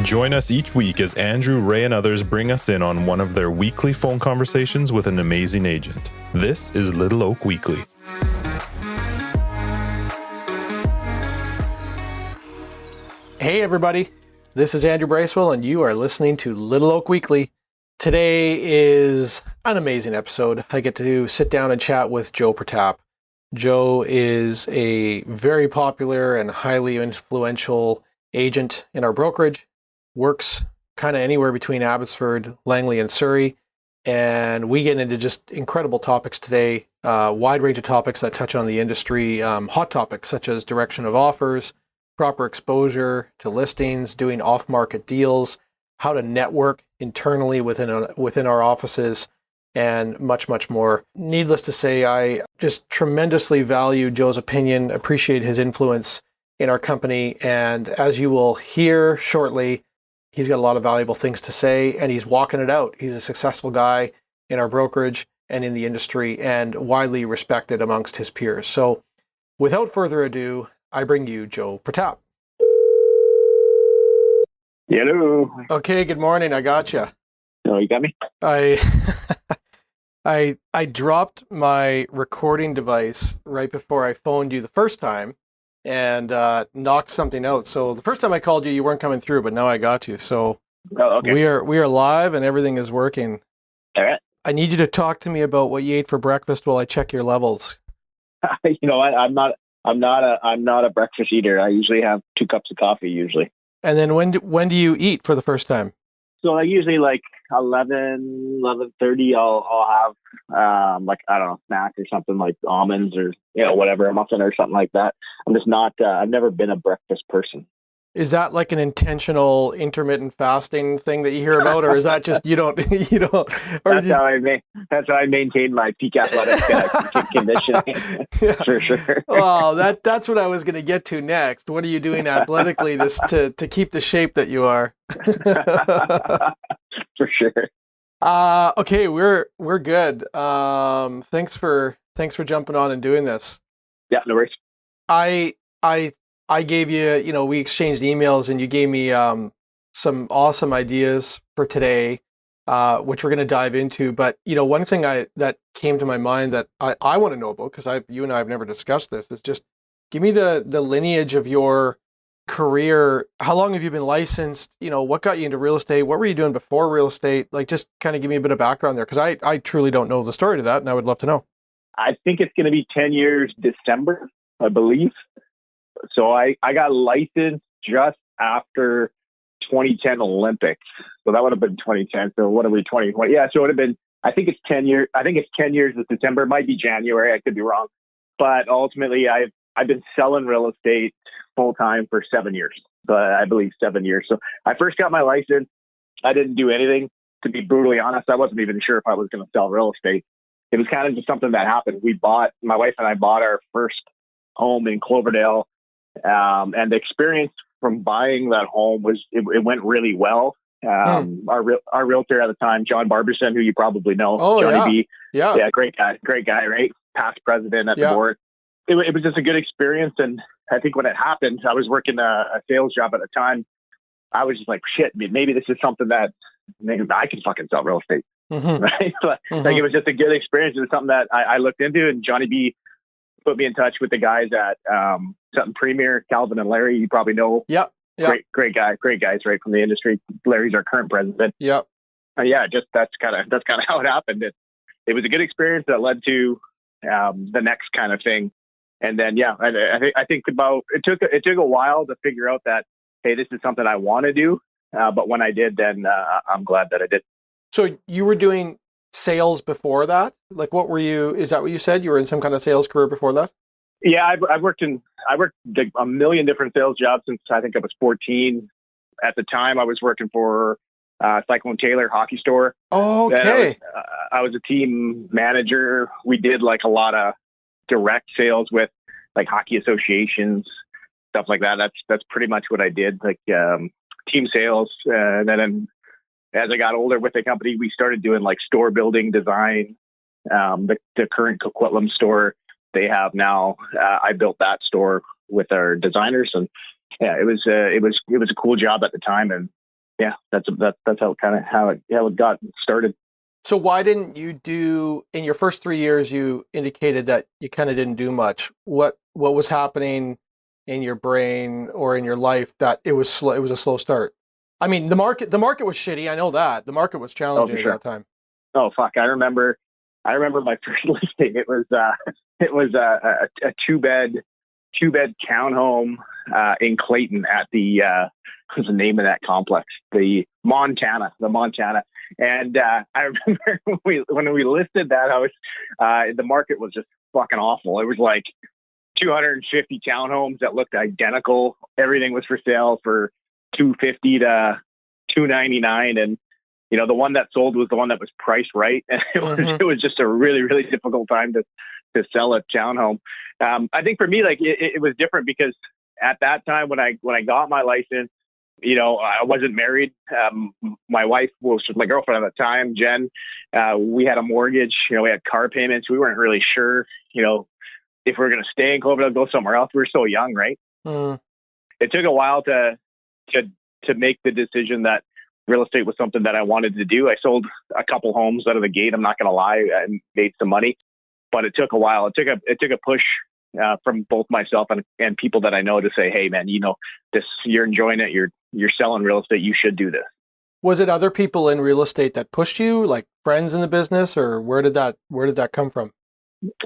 Join us each week as Andrew, Ray, and others bring us in on one of their weekly phone conversations with an amazing agent. This is Little Oak Weekly. Hey everybody, this is Andrew Bracewell and you are listening to Little Oak Weekly. Today is an amazing episode. I get to sit down and chat with Joe Pratap. Joe is a very popular and highly influential agent in our brokerage, works kind of anywhere between Abbotsford, Langley, and Surrey. And we get into just incredible topics today, wide range of topics that touch on the industry, hot topics such as direction of offers, proper exposure to listings, doing off-market deals, how to network internally within our offices, and much, much more. Needless to say, I just tremendously value Joe's opinion, appreciate his influence in our company, and as you will hear shortly, he's got a lot of valuable things to say, and he's walking it out. He's a successful guy in our brokerage and in the industry, and widely respected amongst his peers. So, without further ado, I bring you Joe Pratap. Hello. Okay, good morning. I got you. Oh, you got me? I dropped my recording device right before I phoned you the first time and knocked something out. So the first time I called you, you weren't coming through, but now I got you. So okay. we are live and everything is working. All right. I need you to talk to me about what you ate for breakfast while I check your levels. You know what? I'm not a breakfast eater. I usually have 2 cups of coffee usually. And then when do you eat for the first time? So I usually like 11:30. I'll have like, I don't know, snack or something like almonds or whatever, a muffin or something like that. I'm just not. I've never been a breakfast person. Is that like an intentional intermittent fasting thing that you hear about, or is that just you don't? Or That's how I maintain my peak athletic conditioning. Yeah. For sure. Well, that's what I was going to get to next. What are you doing athletically to keep the shape that you are? For sure. Okay, we're good. Thanks for jumping on and doing this. Yeah, no worries. I gave you, we exchanged emails and you gave me some awesome ideas for today, which we're going to dive into. But, one thing that came to my mind that I want to know about, because you and I have never discussed this, is just give me the lineage of your career. How long have you been licensed? What got you into real estate? What were you doing before real estate? Like, just kind of give me a bit of background there, because I truly don't know the story to that, and I would love to know. I think it's going to be 10 years December, I believe. So I got licensed just after 2010 Olympics. So that would have been 2010. So what are we, 2020? Yeah, so it would have been, I think it's 10 years. I think it's 10 years this December. It might be January. I could be wrong. But ultimately, I've been selling real estate full time for 7 years. But I believe 7 years. So I first got my license. I didn't do anything. To be brutally honest, I wasn't even sure if I was going to sell real estate. It was kind of just something that happened. My wife and I bought our first home in Cloverdale. And the experience from buying that home it went really well. Our realtor at the time, John Barberson, who you probably know, Johnny B. Yeah, great guy, right? Past president at the board. It was just a good experience. And I think when it happened, I was working a sales job at the time. I was just like, shit, maybe this is something that maybe I can fucking sell real estate. Mm-hmm. Right? Like it was just a good experience. It was something that I looked into, and Johnny B put me in touch with the guys at Sutton Premier, Calvin and Larry. You probably know. Yep. Great guys right from the industry. Larry's our current president. Yep. That's kind of how it happened. It was a good experience that led to the next kind of thing. And then I think it took a while to figure out that, hey, this is something I want to do. But when I did, then I'm glad that I did. So you were doing sales before that? Like, is that what you said? You were in some kind of sales career before that? Yeah, I worked like a million different sales jobs since I think I was 14. At the time, I was working for Cyclone Taylor hockey store. Oh, okay. I was a team manager. We did like a lot of direct sales with like hockey associations, stuff like that. That's pretty much what I did, like team sales. And then as I got older with the company, we started doing like store building design. The current Coquitlam store they have now, I built that store with our designers, and yeah, it was a cool job at the time, and yeah, that's how it got started. So why didn't you do, in your first 3 years, you indicated that you kind of didn't do much. What was happening in your brain or in your life that it was slow, it was a slow start? I mean, the market was shitty. I know that. The market was Oh, challenging for at sure. that time. Oh, fuck. I remember my first listing. It was a two bed townhome, in Clayton at what's the name of that complex? The Montana. And, I remember when we listed that house, the market was just fucking awful. It was like 250 townhomes that looked identical. Everything was for sale for 250 to 299, and the one that sold was the one that was priced right, and it was just a really, really difficult time to sell a townhome. I think for me, like it was different because at that time when I got my license, I wasn't married. My wife was my girlfriend at the time, Jen. We had a mortgage. We had car payments. We weren't really sure, if we were going to stay in Cloverville, go somewhere else. We were so young, right? Mm. It took a while to make the decision that real estate was something that I wanted to do. I sold a couple homes out of the gate. I'm not going to lie, and made some money, but it took a while. It took a push from both myself and people that I know to say, "Hey, man, this. You're enjoying it. You're selling real estate. You should do this." Was it other people in real estate that pushed you, like friends in the business, or where did that come from?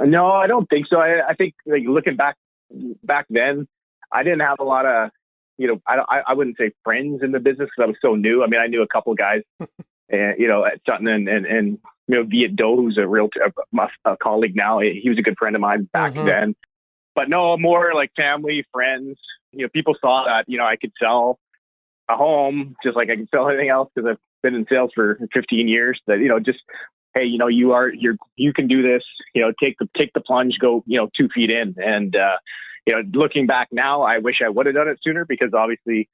No, I don't think so. I think, like, looking back then, I didn't have a lot of, I wouldn't say friends in the business because I was so new. I mean, I knew a couple of guys, at Sutton and Viet Doe, who's a colleague now. He was a good friend of mine back then. But no, more like family, friends. People saw that I could sell a home just like I can sell anything else because I've been in sales for 15 years. That just, hey, you can do this. Take the plunge, go 2 feet in. And looking back now, I wish I would have done it sooner because obviously,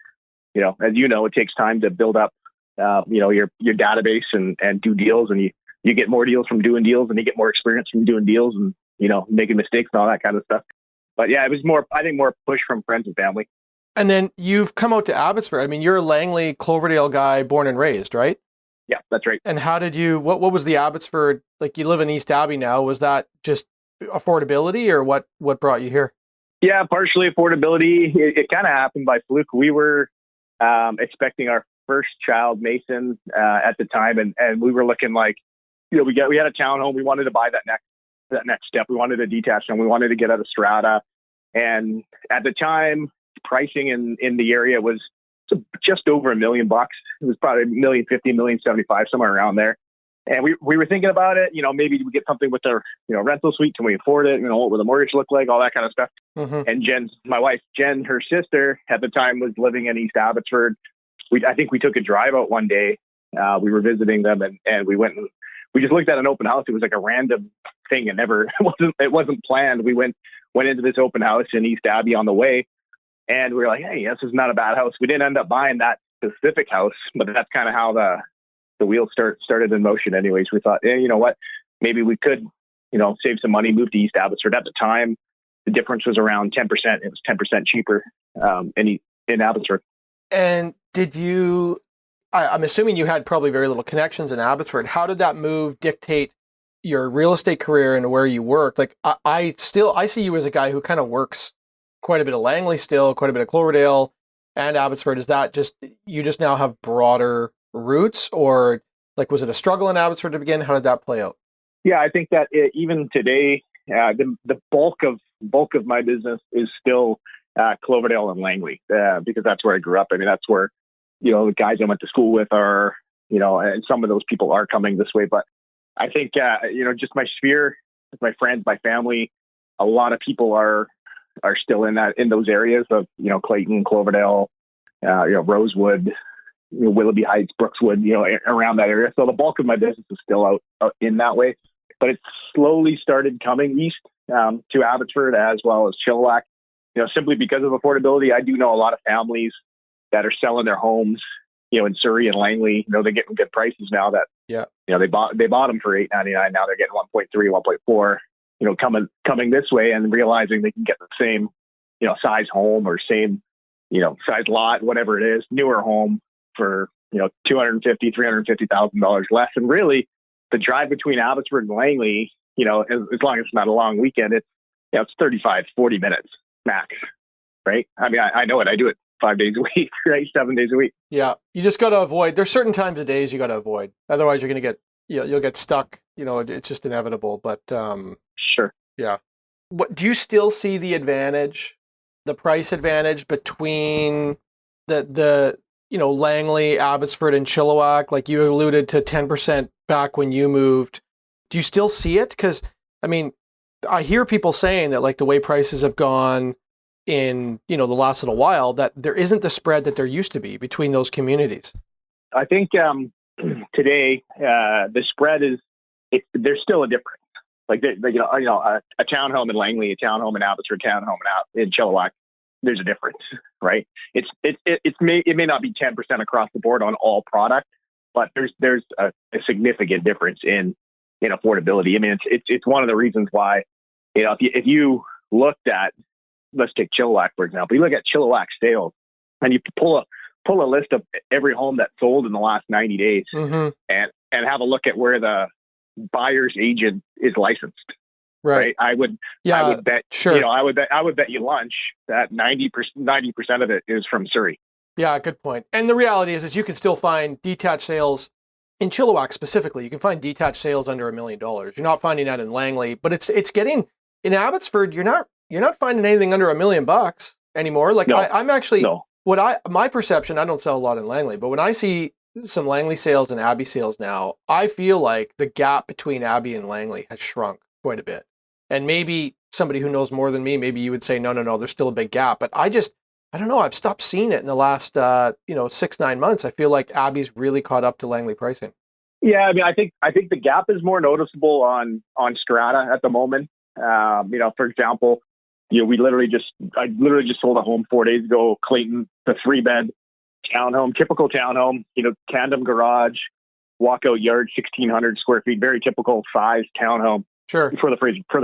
as it takes time to build up your database and do deals, and you get more deals from doing deals, and you get more experience from doing deals, and making mistakes and all that kind of stuff. But yeah, it was more push from friends and family. And then you've come out to Abbotsford. I mean, you're a Langley, Cloverdale guy, born and raised, right? Yeah, that's right. And how did you, what was the Abbotsford, like you live in East Abbey now, was that just affordability or what brought you here? Yeah, partially affordability. It kind of happened by fluke. We were expecting our first child, Mason, at the time, and we were looking like, we had a townhome. We wanted to buy that next step. We wanted a detached home. We wanted to get out of strata. And at the time, pricing in the area was just over $1 million. It was probably $1.05 million, $1.75 somewhere around there. And we were thinking about it. Maybe we get something with our rental suite. Can we afford it? What would the mortgage look like? All that kind of stuff. And my wife Jen, her sister at the time, was living in East Abbotsford. I think we took a drive out one day. We were visiting them, and we went and we just looked at an open house. It was like a random thing, and it wasn't planned. We went into this open house in East Abbey on the way, and we were like, hey, this is not a bad house. We didn't end up buying that specific house, but that's kind of how the wheels started in motion. Anyways, we thought, you know what, maybe we could, save some money, move to East Abbotsford. At the time, the difference was around 10%. It was 10% cheaper in Abbotsford. And did you, I'm assuming you had probably very little connections in Abbotsford. How did that move dictate your real estate career and where you work? Like I see you as a guy who kind of works quite a bit of Langley still, quite a bit of Cloverdale and Abbotsford. Is that just, you just now have broader roots, or like, was it a struggle in Abbotsford to begin? How did that play out? Yeah, I think that even today, the bulk of my business is still Cloverdale and Langley, because that's where I grew up. I mean, that's where, the guys I went to school with are, and some of those people are coming this way. But I think, just my sphere, my friends, my family, a lot of people are still in those areas of, Clayton, Cloverdale, Rosewood, Willoughby Heights, Brookswood, around that area. So the bulk of my business is still out in that way, but it's slowly started coming east to Abbotsford as well as Chilliwack, simply because of affordability. I do know a lot of families that are selling their homes, in Surrey and Langley. They're getting good prices now that, they bought them for $8.99. Now they're getting 1.3, 1.4, coming this way and realizing they can get the same, size home or same, size lot, whatever it is, newer home for, $250,000-$350,000 less. And really, the drive between Abbotsford and Langley, as long as it's not a long weekend, it's 35, 40 minutes max, right? I mean, I know it. I do it 5 days a week, right? 7 days a week. Yeah, you just got to avoid. There's certain times of days you got to avoid. Otherwise, you're going to get you'll get stuck. It's just inevitable. But Sure. yeah. What do you still see the price advantage between the Langley, Abbotsford, and Chilliwack? Like you alluded to 10% back when you moved. Do you still see it? Because I mean, I hear people saying that like the way prices have gone in the last little while, that there isn't the spread that there used to be between those communities. I think today the spread there's still a difference. Like a townhome in Langley, a townhome in Abbotsford, townhome in Chilliwack. There's a difference, right? It may not be 10% across the board on all product, but there's a significant difference in affordability. I mean, it's one of the reasons why if you looked at, let's take Chilliwack for example. You look at Chilliwack sales, and you pull a list of every home that sold in the last 90 days, mm-hmm. and have a look at where the buyer's agent is licensed. Right. I would bet, sure. I would bet you lunch that 90% of it is from Surrey. Yeah, good point. And the reality is you can still find detached sales in Chilliwack specifically. You can find detached sales under $1 million. You're not finding that in Langley, but it's getting in Abbotsford. You're not finding anything under $1 million anymore. Like no, I'm actually no. My perception. I don't sell a lot in Langley, but when I see some Langley sales and Abbey sales now, I feel like the gap between Abbey and Langley has shrunk quite a bit. And maybe somebody who knows more than me, maybe you would say, no, there's still a big gap. But I don't know. I've stopped seeing it in the last, 6-9 months. I feel like Abbey's really caught up to Langley pricing. Yeah, I mean, I think the gap is more noticeable on strata at the moment. For example, I literally just sold a home 4 days ago, Clayton, the 3-bed townhome, typical townhome, tandem garage, walkout yard, 1,600 square feet, very typical size townhome. Sure. For the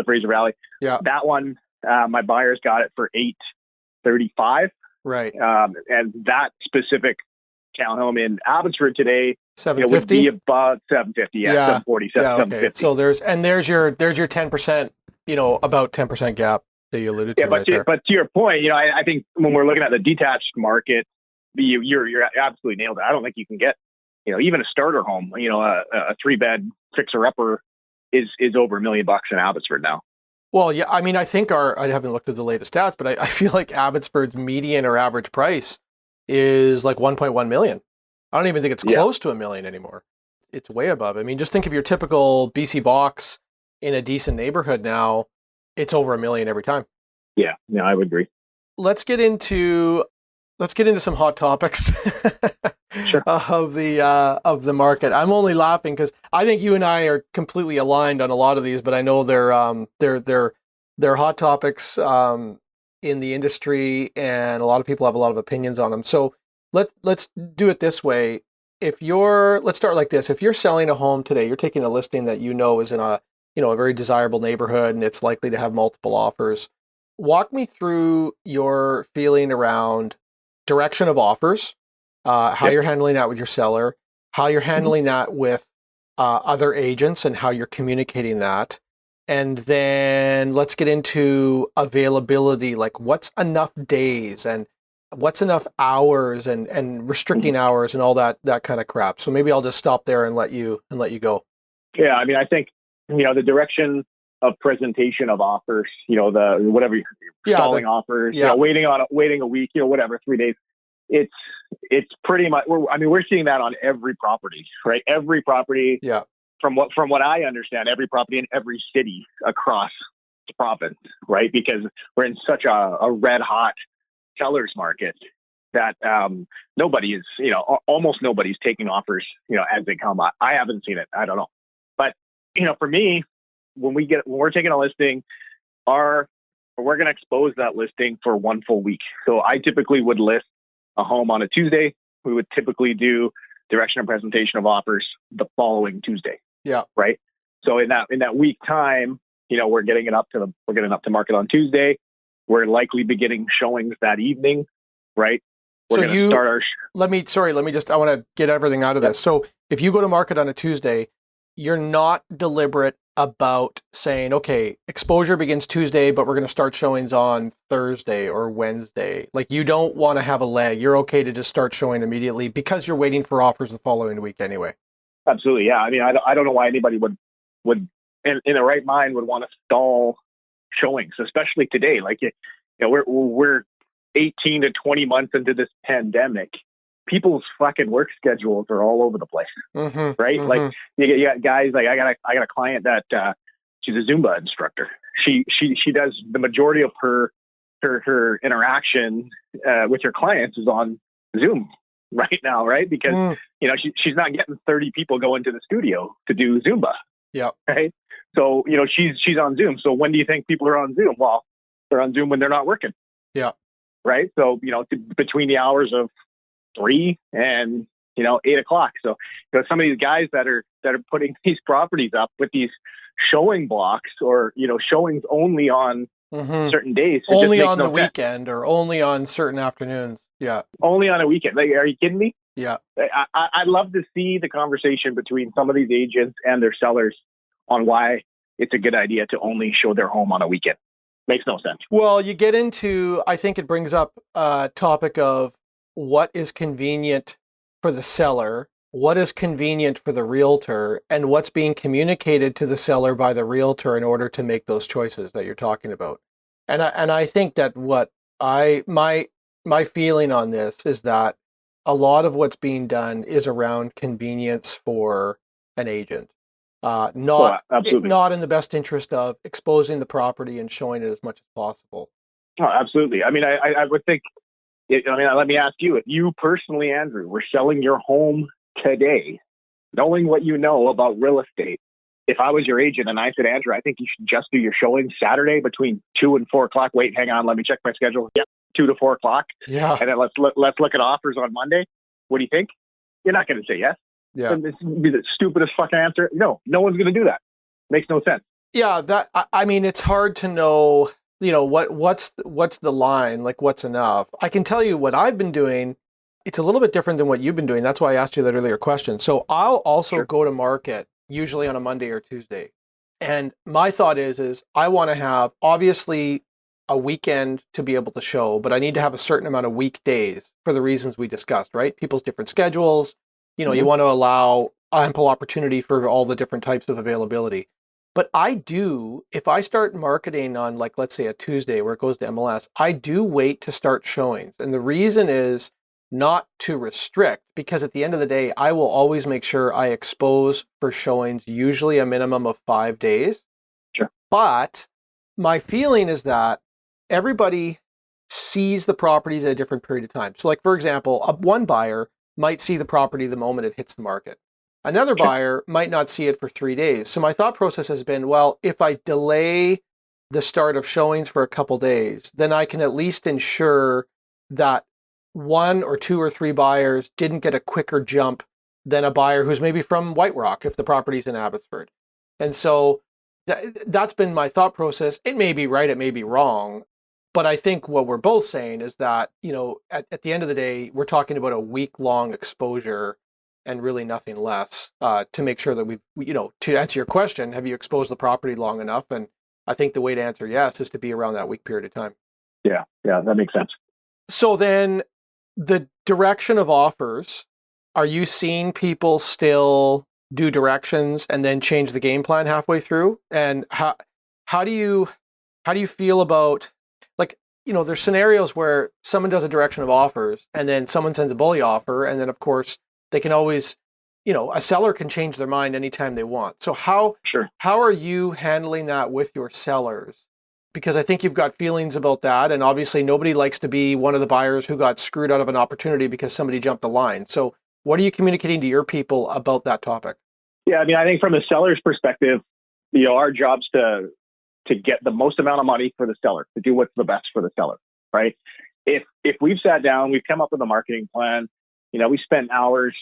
Fraser Valley. Yeah. That one, my buyers got it for $835. Right. And that specific townhome in Abbotsford today, $750 would be about $750. Yeah. $740, $750. Okay. So there's your 10%, about 10% gap that you alluded to. Yeah, but to your point, I think when we're looking at the detached market, you're absolutely nailed it. I don't think you can get, even a starter home, a 3-bed fixer-upper is over $1 million in Abbotsford now. Well, yeah, I mean, I think I haven't looked at the latest stats, but I feel like Abbotsford's median or average price is like 1.1 million. I don't even think it's close to $1 million anymore. It's way above. I mean, just think of your typical BC box in a decent neighborhood now. It's over $1 million every time. Yeah, I would agree. Let's get into some hot topics. Sure. of the market. I'm only laughing because I think you and I are completely aligned on a lot of these, but I know they're hot topics in the industry, and a lot of people have a lot of opinions on them. So let's do it this way. Let's start like this. If you're selling a home today, you're taking a listing that is in a very desirable neighborhood and it's likely to have multiple offers. Walk me through your feeling around direction of offers. How you're handling that with your seller, how you're handling that with other agents, and how you're communicating that. And then let's get into availability, like what's enough days and what's enough hours and restricting hours and all that kind of crap. So maybe I'll just stop there and let you go. Yeah, I mean, I think, the direction of presentation of offers, the whatever stalling offers, waiting a week, whatever, 3 days. It's pretty much, we're seeing that on every property, right? Every property, from what I understand, every property in every city across the province, right? Because we're in such a red hot seller's market that almost nobody's taking offers, as they come. I haven't seen it. I don't know. But, for me, when we're taking a listing, we're going to expose that listing for 1 full week. So I typically would list a home on a Tuesday. We would typically do direction and presentation of offers the following Tuesday. Yeah. Right. So in that week time, we're getting it up to market on Tuesday. We're likely beginning showings that evening. Right. we're So going to start our. I want to get everything out of Yep. this. So if you go to market on a Tuesday, you're not deliberate about saying, okay, exposure begins Tuesday, but we're going to start showings on Thursday or Wednesday. Like, you don't want to have a lag. You're okay to just start showing immediately because you're waiting for offers the following week anyway. Absolutely, yeah. I mean, I don't know why anybody would in the right mind would want to stall showings, especially today. Like, you know, we're 18 to 20 months into this pandemic. People's fucking work schedules are all over the place, right? Like, you got guys like I got a client that she's a Zumba instructor. She does the majority of her interaction with her clients is on Zoom right now, right? Because you know, she's not getting 30 people going to the studio to do Zumba. Yeah. Right. So, you know, she's on Zoom. So when do you think people are on Zoom? Well, they're on Zoom when they're not working. Yeah. Right. So, you know, between the hours of 3 and, you know, 8 o'clock. So, you know, some of these guys that are putting these properties up with these showing blocks or, you know, showings only on certain days. Only on the weekend or only on certain afternoons. Yeah. Only on a weekend. Like, are you kidding me? Yeah. I'd love to see the conversation between some of these agents and their sellers on why it's a good idea to only show their home on a weekend. Makes no sense. Well, you get into, I think it brings up a topic of what is convenient for the seller, what is convenient for the realtor, and what's being communicated to the seller by the realtor in order to make those choices that you're talking about. And I think that my feeling on this is that a lot of what's being done is around convenience for an agent. Not in the best interest of exposing the property and showing it as much as possible. Oh, absolutely. I mean, I would think, let me ask you, if you personally, Andrew, were selling your home today, knowing what you know about real estate, if I was your agent and I said, Andrew, I think you should just do your showing Saturday between 2 and 4 o'clock. Wait, hang on, let me check my schedule. Yep, 2 to 4 o'clock. Yeah. And then let's look at offers on Monday. What do you think? You're not going to say yes. Yeah. This would be the stupidest fucking answer. No one's going to do that. Makes no sense. Yeah, I mean, it's hard to know, you know, what's the line, like what's enough. I can tell you what I've been doing. It's a little bit different than what you've been doing. That's why I asked you that earlier question. So I'll also go to market usually on a Monday or Tuesday. And my thought is I want to have obviously a weekend to be able to show, but I need to have a certain amount of weekdays for the reasons we discussed, right? People's different schedules. You know, you want to allow ample opportunity for all the different types of availability. But if I start marketing on, like, let's say a Tuesday where it goes to MLS, I do wait to start showings. And the reason is not to restrict, because at the end of the day, I will always make sure I expose for showings, usually a minimum of 5 days. Sure. But my feeling is that everybody sees the properties at a different period of time. So, like, for example, one buyer might see the property the moment it hits the market. Another buyer might not see it for 3 days. So my thought process has been, well, if I delay the start of showings for a couple days, then I can at least ensure that 1 or 2 or 3 buyers didn't get a quicker jump than a buyer who's maybe from White Rock if the property's in Abbotsford. And so that's been my thought process. It may be right, it may be wrong. But I think what we're both saying is that, you know, at the end of the day, we're talking about a week-long exposure and really nothing less to make sure that we, you know, to answer your question, have you exposed the property long enough? And I think the way to answer yes is to be around that week period of time. Yeah, that makes sense. So then the direction of offers, are you seeing people still do directions and then change the game plan halfway through? And how do you feel about, like, you know, there's scenarios where someone does a direction of offers and then someone sends a bully offer, and then of course they can always, you know, a seller can change their mind anytime they want. So how are you handling that with your sellers? Because I think you've got feelings about that, and obviously nobody likes to be one of the buyers who got screwed out of an opportunity because somebody jumped the line. So what are you communicating to your people about that topic? Yeah, I mean, I think from the seller's perspective, you know, our job's to get the most amount of money for the seller, to do what's the best for the seller, right? If we've sat down, we've come up with a marketing plan, you know, we spent hours,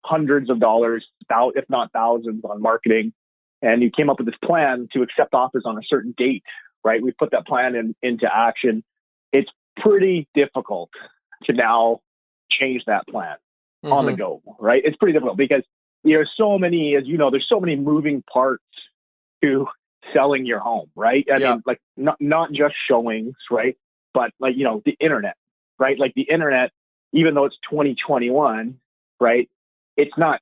hundreds of dollars, if not thousands, on marketing, and you came up with this plan to accept offers on a certain date, right? We put that plan into action. It's pretty difficult to now change that plan on the go, right? It's pretty difficult because there's so many, as you know, there's so many moving parts to selling your home, right? I mean, like not just showings, right? But like, the internet, right? Like the internet, even though it's 2021, right? It's not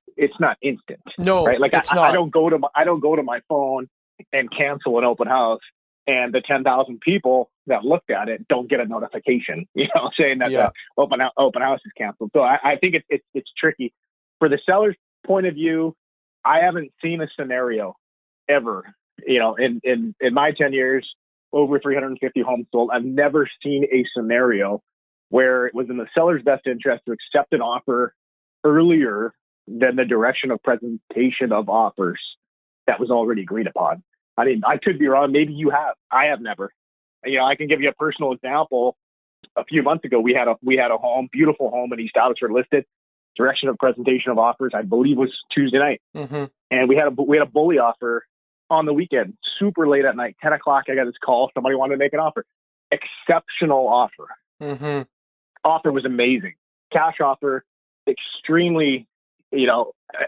instant. No, right? Like it's I not. don't go to my phone and cancel an open house, and the 10,000 people that looked at it don't get a notification, saying that the open house is canceled. So I think it's tricky. For the seller's point of view, I haven't seen a scenario ever, in my 10 years, over 350 homes sold. I've never seen a scenario where it was in the seller's best interest to accept an offer earlier than the direction of presentation of offers that was already agreed upon. I mean, I could be wrong. Maybe you have. I have never. I can give you a personal example. A few months ago, we had a home, beautiful home in East Abbotsford listed. Direction of presentation of offers, I believe, was Tuesday night, and we had a bully offer on the weekend, super late at night, 10 o'clock. I got this call. Somebody wanted to make an offer. Exceptional offer. Offer was amazing. Cash offer, extremely, a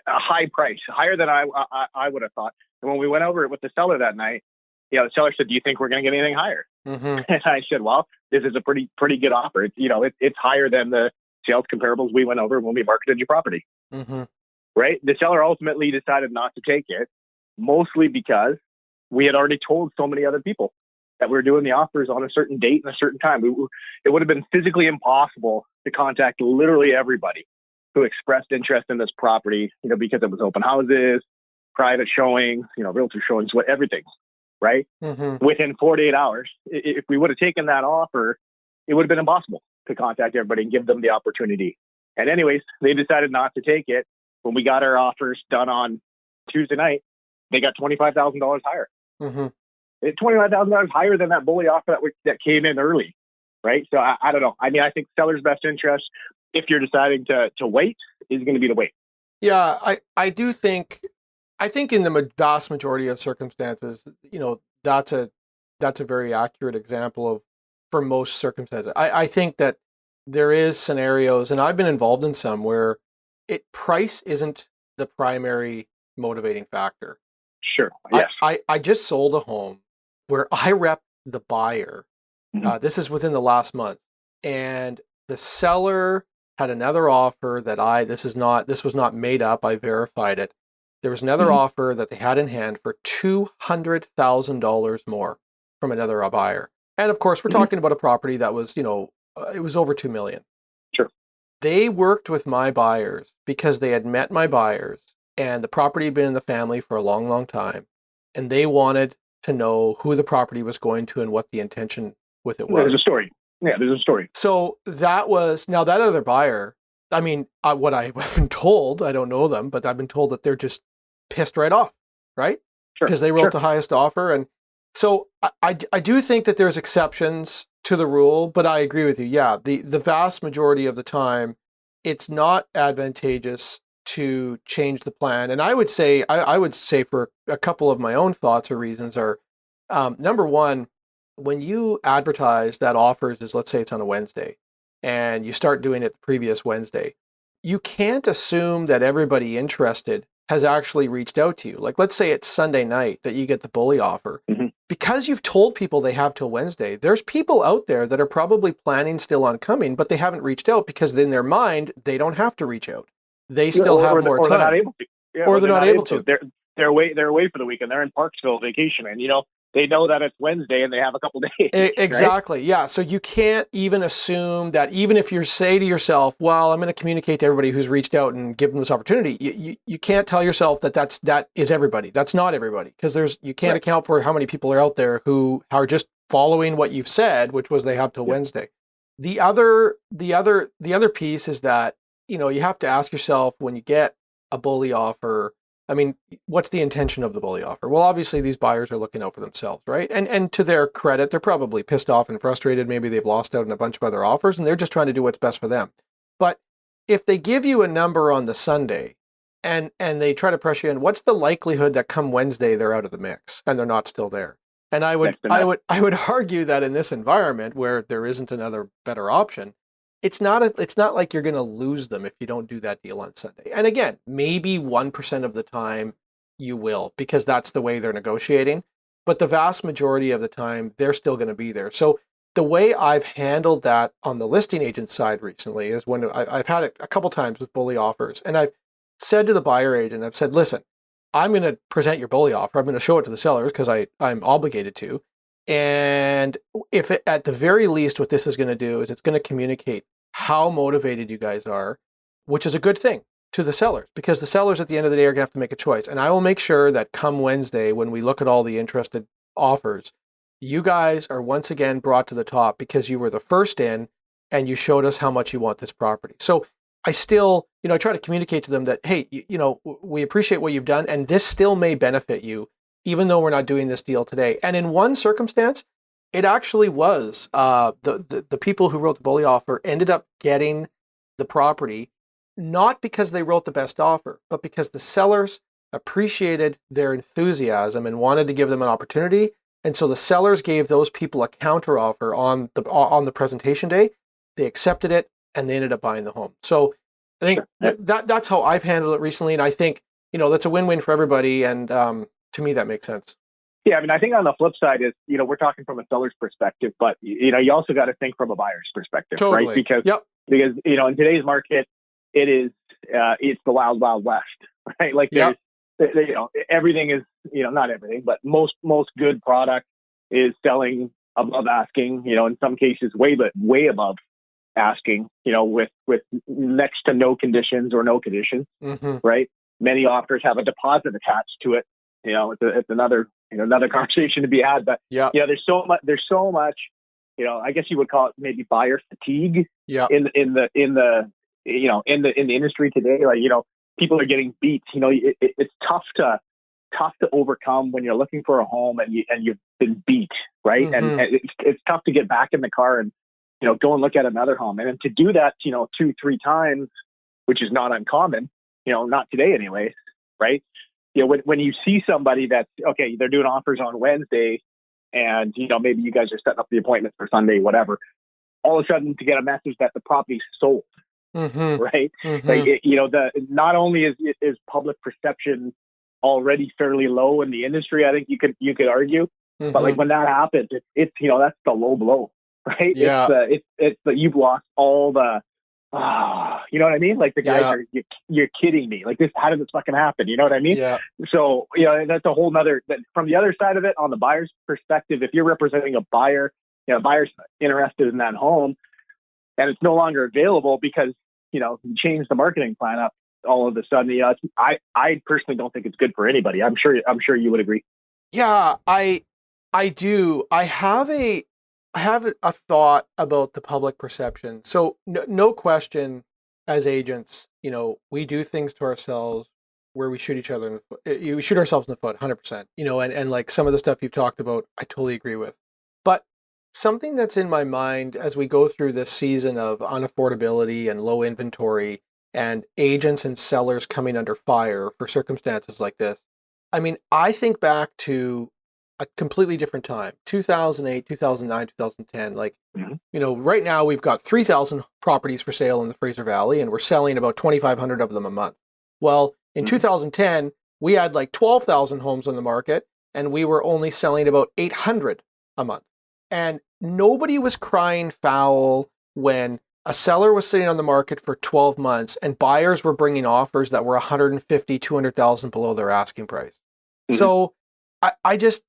high price, higher than I would have thought. And when we went over it with the seller that night, the seller said, "Do you think we're going to get anything higher?" And I said, "Well, this is a pretty good offer. It's higher than the sales comparables we went over when we marketed your property." Right? The seller ultimately decided not to take it, mostly because we had already told so many other people that we were doing the offers on a certain date and a certain time. It would have been physically impossible to contact literally everybody who expressed interest in this property, because it was open houses, private showings, realtor showings, everything, right? Within 48 hours, if we would have taken that offer, it would have been impossible to contact everybody and give them the opportunity. And anyways, they decided not to take it. When we got our offers done on Tuesday night, they got $25,000 higher. It's $25,000 higher than that bully offer that came in early, right? So I don't know. I mean, I think seller's best interest, if you're deciding to wait, is going to be to wait. Yeah, I do think, in the vast majority of circumstances, that's a very accurate example of, for most circumstances. I think that there is scenarios, and I've been involved in some, where price isn't the primary motivating factor. Sure. Yes. I just sold a home where I rep the buyer. This is within the last month, and the seller had another offer that this was not made up. I verified it. There was another offer that they had in hand for $200,000 more from another buyer. And of course, we're talking about a property that was, it was over $2 million. Sure. They worked with my buyers because they had met my buyers, and the property had been in the family for a long, long time. And they wanted to know who the property was going to and what the intention with it was. There's a story. Yeah, there's a story. So that other buyer, I mean, what I've been told, I don't know them, but I've been told that they're just pissed right off, right? Sure. Because they wrote the highest offer. And so I do think that there's exceptions to the rule, but I agree with you. Yeah, the vast majority of the time, it's not advantageous to change the plan. And I would say for a couple of my own thoughts or reasons are, number one, when you advertise that offers is, let's say it's on a Wednesday, and you start doing it the previous Wednesday, you can't assume that everybody interested has actually reached out to you. Like, let's say it's Sunday night that you get the bully offer. Because you've told people they have till Wednesday, there's people out there that are probably planning still on coming, but they haven't reached out because in their mind, they don't have to reach out. They still have more time. They're not able to. Yeah, or they're not able to. They're away for the weekend. They're in Parksville vacation, and they know that it's Wednesday and they have a couple days. Exactly. Right? Yeah. So you can't even assume that, even if you say to yourself, well, I'm going to communicate to everybody who's reached out and give them this opportunity. You can't tell yourself that is everybody. That's not everybody, because you can't account for how many people are out there who are just following what you've said, which was they have till Wednesday. The other piece is that, you have to ask yourself, when you get a bully offer, I mean, what's the intention of the bully offer? Well, obviously these buyers are looking out for themselves, right? And to their credit, they're probably pissed off and frustrated. Maybe they've lost out on a bunch of other offers, and they're just trying to do what's best for them. But if they give you a number on the Sunday and they try to pressure you in, what's the likelihood that come Wednesday they're out of the mix and they're not still there? And I would argue that in this environment where there isn't another better option, it's not like you're going to lose them if you don't do that deal on Sunday. And again, maybe 1% of the time you will, because that's the way they're negotiating. But the vast majority of the time, they're still going to be there. So the way I've handled that on the listing agent side recently is when I've had it a couple times with bully offers, and I've said to the buyer agent, I've said, listen, I'm going to present your bully offer. I'm going to show it to the sellers because I'm obligated to. And if it, at the very least, what this is going to do is it's going to communicate how motivated you guys are, which is a good thing to the sellers, because the sellers at the end of the day are going to have to make a choice. And I will make sure that come Wednesday, when we look at all the interested offers, you guys are once again brought to the top because you were the first in and you showed us how much you want this property. So I still, I try to communicate to them that, hey, we appreciate what you've done, and this still may benefit you, even though we're not doing this deal today. And in one circumstance, it actually was the people who wrote the bully offer ended up getting the property, not because they wrote the best offer, but because the sellers appreciated their enthusiasm and wanted to give them an opportunity. And so the sellers gave those people a counter offer on the presentation day. They accepted it and they ended up buying the home. So I think that's how I've handled it recently. And I think, that's a win-win for everybody. And to me, that makes sense. Yeah, I mean, I think on the flip side is, we're talking from a seller's perspective, but, you also got to think from a buyer's perspective, totally. Right? Because, in today's market, it is, it's the wild, wild west, right? Like everything is, not everything, but most good product is selling above asking, in some cases, way above asking, with next to no conditions or no conditions, right? Many offers have a deposit attached to it. It's another conversation to be had, but there's so much, I guess you would call it maybe buyer fatigue in the industry today. Like, people are getting beat. It's tough to overcome when you're looking for a home and you've been beat, right? And it's tough to get back in the car and, go and look at another home. And then to do that, 2-3 times, which is not uncommon, not today anyway, right? When you see somebody that's, okay, they're doing offers on Wednesday and, maybe you guys are setting up the appointment for Sunday, whatever, all of a sudden to get a message that the property's sold, right? Like, not only is public perception already fairly low in the industry, I think you could argue, but like when that happens, it's that's the low blow, right? Yeah. It's the you've lost all the, you know what I mean? Like the guys are, you're kidding me. Like this, how did this fucking happen? You know what I mean? Yeah. So, that's a whole nother, from the other side of it, on the buyer's perspective, if you're representing a buyer, buyer's interested in that home and it's no longer available because, you change the marketing plan up all of a sudden, I personally don't think it's good for anybody. I'm sure you would agree. Yeah, I do. I have a thought about the public perception. So no question, as agents, we do things to ourselves where we shoot each other in the foot. We shoot ourselves in the foot, 100%. And like some of the stuff you've talked about, I totally agree with. But something that's in my mind as we go through this season of unaffordability and low inventory and agents and sellers coming under fire for circumstances like this. I mean, I think back to a completely different time, 2008, 2009, 2010. Like, right now we've got 3,000 properties for sale in the Fraser Valley, and we're selling about 2,500 of them a month. Well, in 2010, we had like 12,000 homes on the market, and we were only selling about 800 a month. And nobody was crying foul when a seller was sitting on the market for 12 months and buyers were bringing offers that were 150, 200,000 below their asking price. So I just,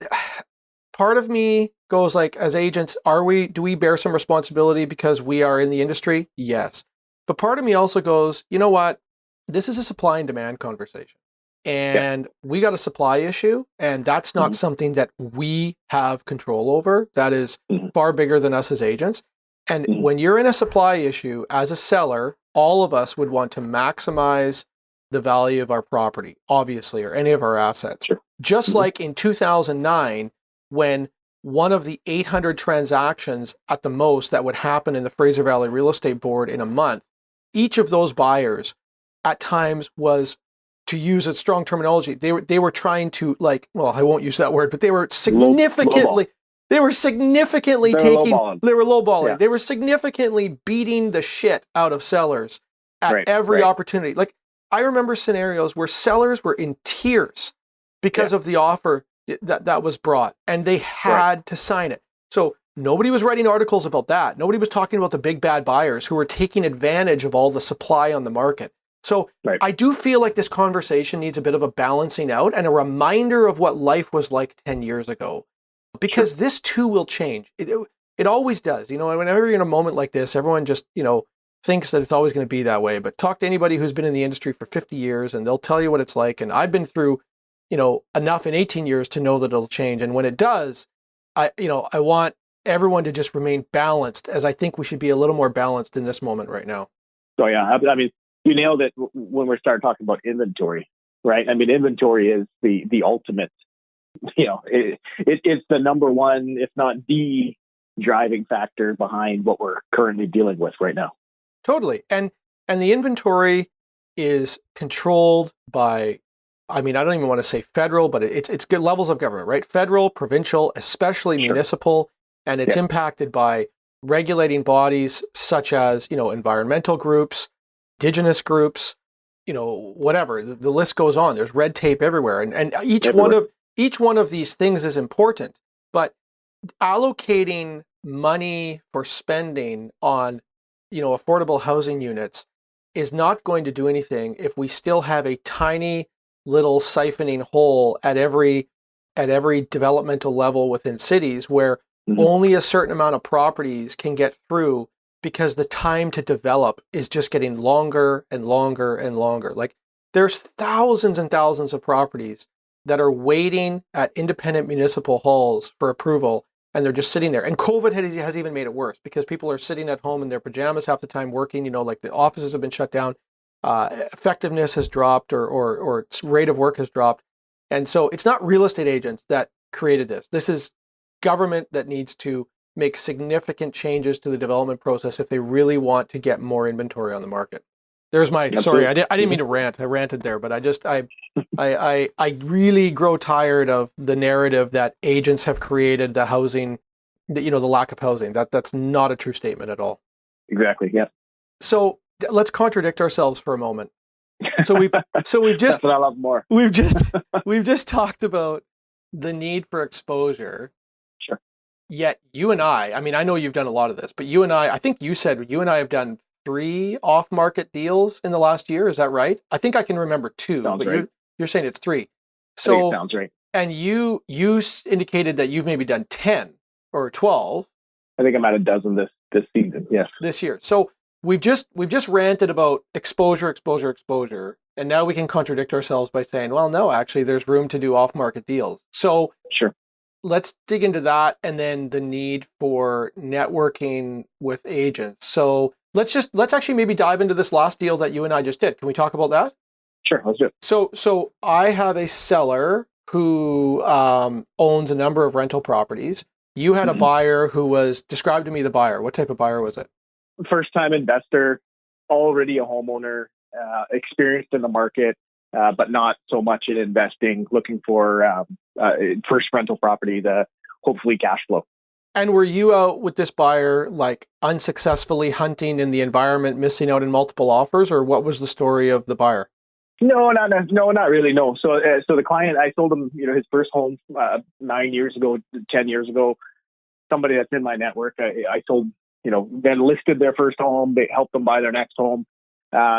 part of me goes like, as agents, do we bear some responsibility because we are in the industry? Yes. But part of me also goes, you know what? This is a supply and demand conversation. And we got a supply issue, and that's not something that we have control over. That is far bigger than us as agents. And when you're in a supply issue as a seller, all of us would want to maximize the value of our property, obviously, or any of our assets. Sure. Just like in 2009, when one of the 800 transactions at the most that would happen in the Fraser Valley Real Estate Board in a month, each of those buyers at times was, to use a strong terminology, they were trying to, like, well, I won't use that word, but they were significantly They were significantly They were lowballing. they were lowballing. Yeah. They were significantly beating the shit out of sellers at every opportunity. Like, I remember scenarios where sellers were in tears because of the offer that was brought, and they had to sign it. So nobody was writing articles about that. Nobody was talking about the big bad buyers who were taking advantage of all the supply on the market. So I do feel like this conversation needs a bit of a balancing out and a reminder of what life was like 10 years ago. Because this too will change. It always does. You know, whenever you're in a moment like this, everyone just, you know, thinks that it's always going to be that way. But talk to anybody who's been in the industry for 50 years and they'll tell you what it's like. And I've been through, you know, enough in 18 years to know that it'll change. And when it does, I want everyone to just remain balanced, as I think we should be a little more balanced in this moment right now. Oh yeah. I mean, you nailed it when we started talking about inventory, right? I mean, inventory is the ultimate, you know, it's the number one, if not the driving factor behind what we're currently dealing with right now. Totally. And the inventory is controlled by, I mean, I don't even want to say federal, but it's good levels of government, right? Federal, provincial, especially municipal, and it's impacted by regulating bodies such as, you know, environmental groups, indigenous groups, you know, whatever. The list goes on. There's red tape everywhere. And each one of these things is important, but allocating money for spending on, you know, affordable housing units is not going to do anything if we still have a tiny little siphoning hole at every developmental level within cities where only a certain amount of properties can get through because the time to develop is just getting longer and longer and longer. Like, there's thousands and thousands of properties that are waiting at independent municipal halls for approval, and they're just sitting there. And COVID has even made it worse because people are sitting at home in their pajamas half the time working, you know, like the offices have been shut down, effectiveness has dropped or rate of work has dropped. And so it's not real estate agents that created this. This is government that needs to make significant changes to the development process if they really want to get more inventory on the market. There's my, sorry, I didn't mean to rant. I ranted there, but I really grow tired of the narrative that agents have created the housing, you know, the lack of housing. That's not a true statement at all. Exactly. Yeah. So let's contradict ourselves for a moment. So we've just that's what I love more. We've just talked about the need for exposure. Sure. Yet you and I mean, I know you've done a lot of this, but you and I think you said you and I have done 3 off-market deals in the last year. Is that right? I think I can remember 2, sounds but right. You're saying it's 3. So I think it sounds right. And you indicated that you've maybe done 10 or 12. I think I'm at a dozen this season. Yes. This year. So we've just ranted about exposure, and now we can contradict ourselves by saying, well, no, actually, there's room to do off-market deals. So sure. Let's dig into that, and then the need for networking with agents. So let's actually maybe dive into this last deal that you and I just did. Can we talk about that? Sure, let's do it. So I have a seller who owns a number of rental properties. You had a buyer who was, describe to me the buyer. What type of buyer was it? First-time investor, already a homeowner, experienced in the market, but not so much in investing, looking for first rental property to hopefully cash flow. And were you out with this buyer, like unsuccessfully hunting in the environment, missing out in multiple offers, or what was the story of the buyer? No, not really. No. So the client, I sold him, you know, his first home 9 years ago, 10 years ago. Somebody that's in my network, I sold, you know, then listed their first home. They helped them buy their next home.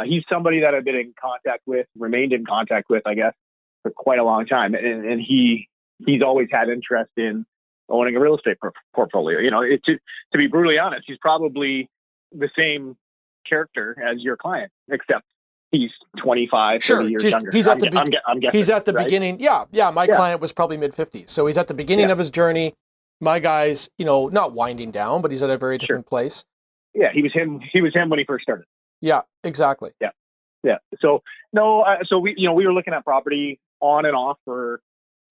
He's somebody that I've been in contact with, remained in contact with, I guess, for quite a long time. And he's always had interest in owning a real estate portfolio. You know, to be brutally honest, he's probably the same character as your client, except he's 25, 30 years younger. He's at the I'm guessing. He's at the right? beginning. Yeah. My client was probably mid-50s. So he's at the beginning of his journey. My guy's, you know, not winding down, but he's at a very different place. Yeah, he was him when he first started. Yeah, exactly. Yeah. So no, so we were looking at property on and off for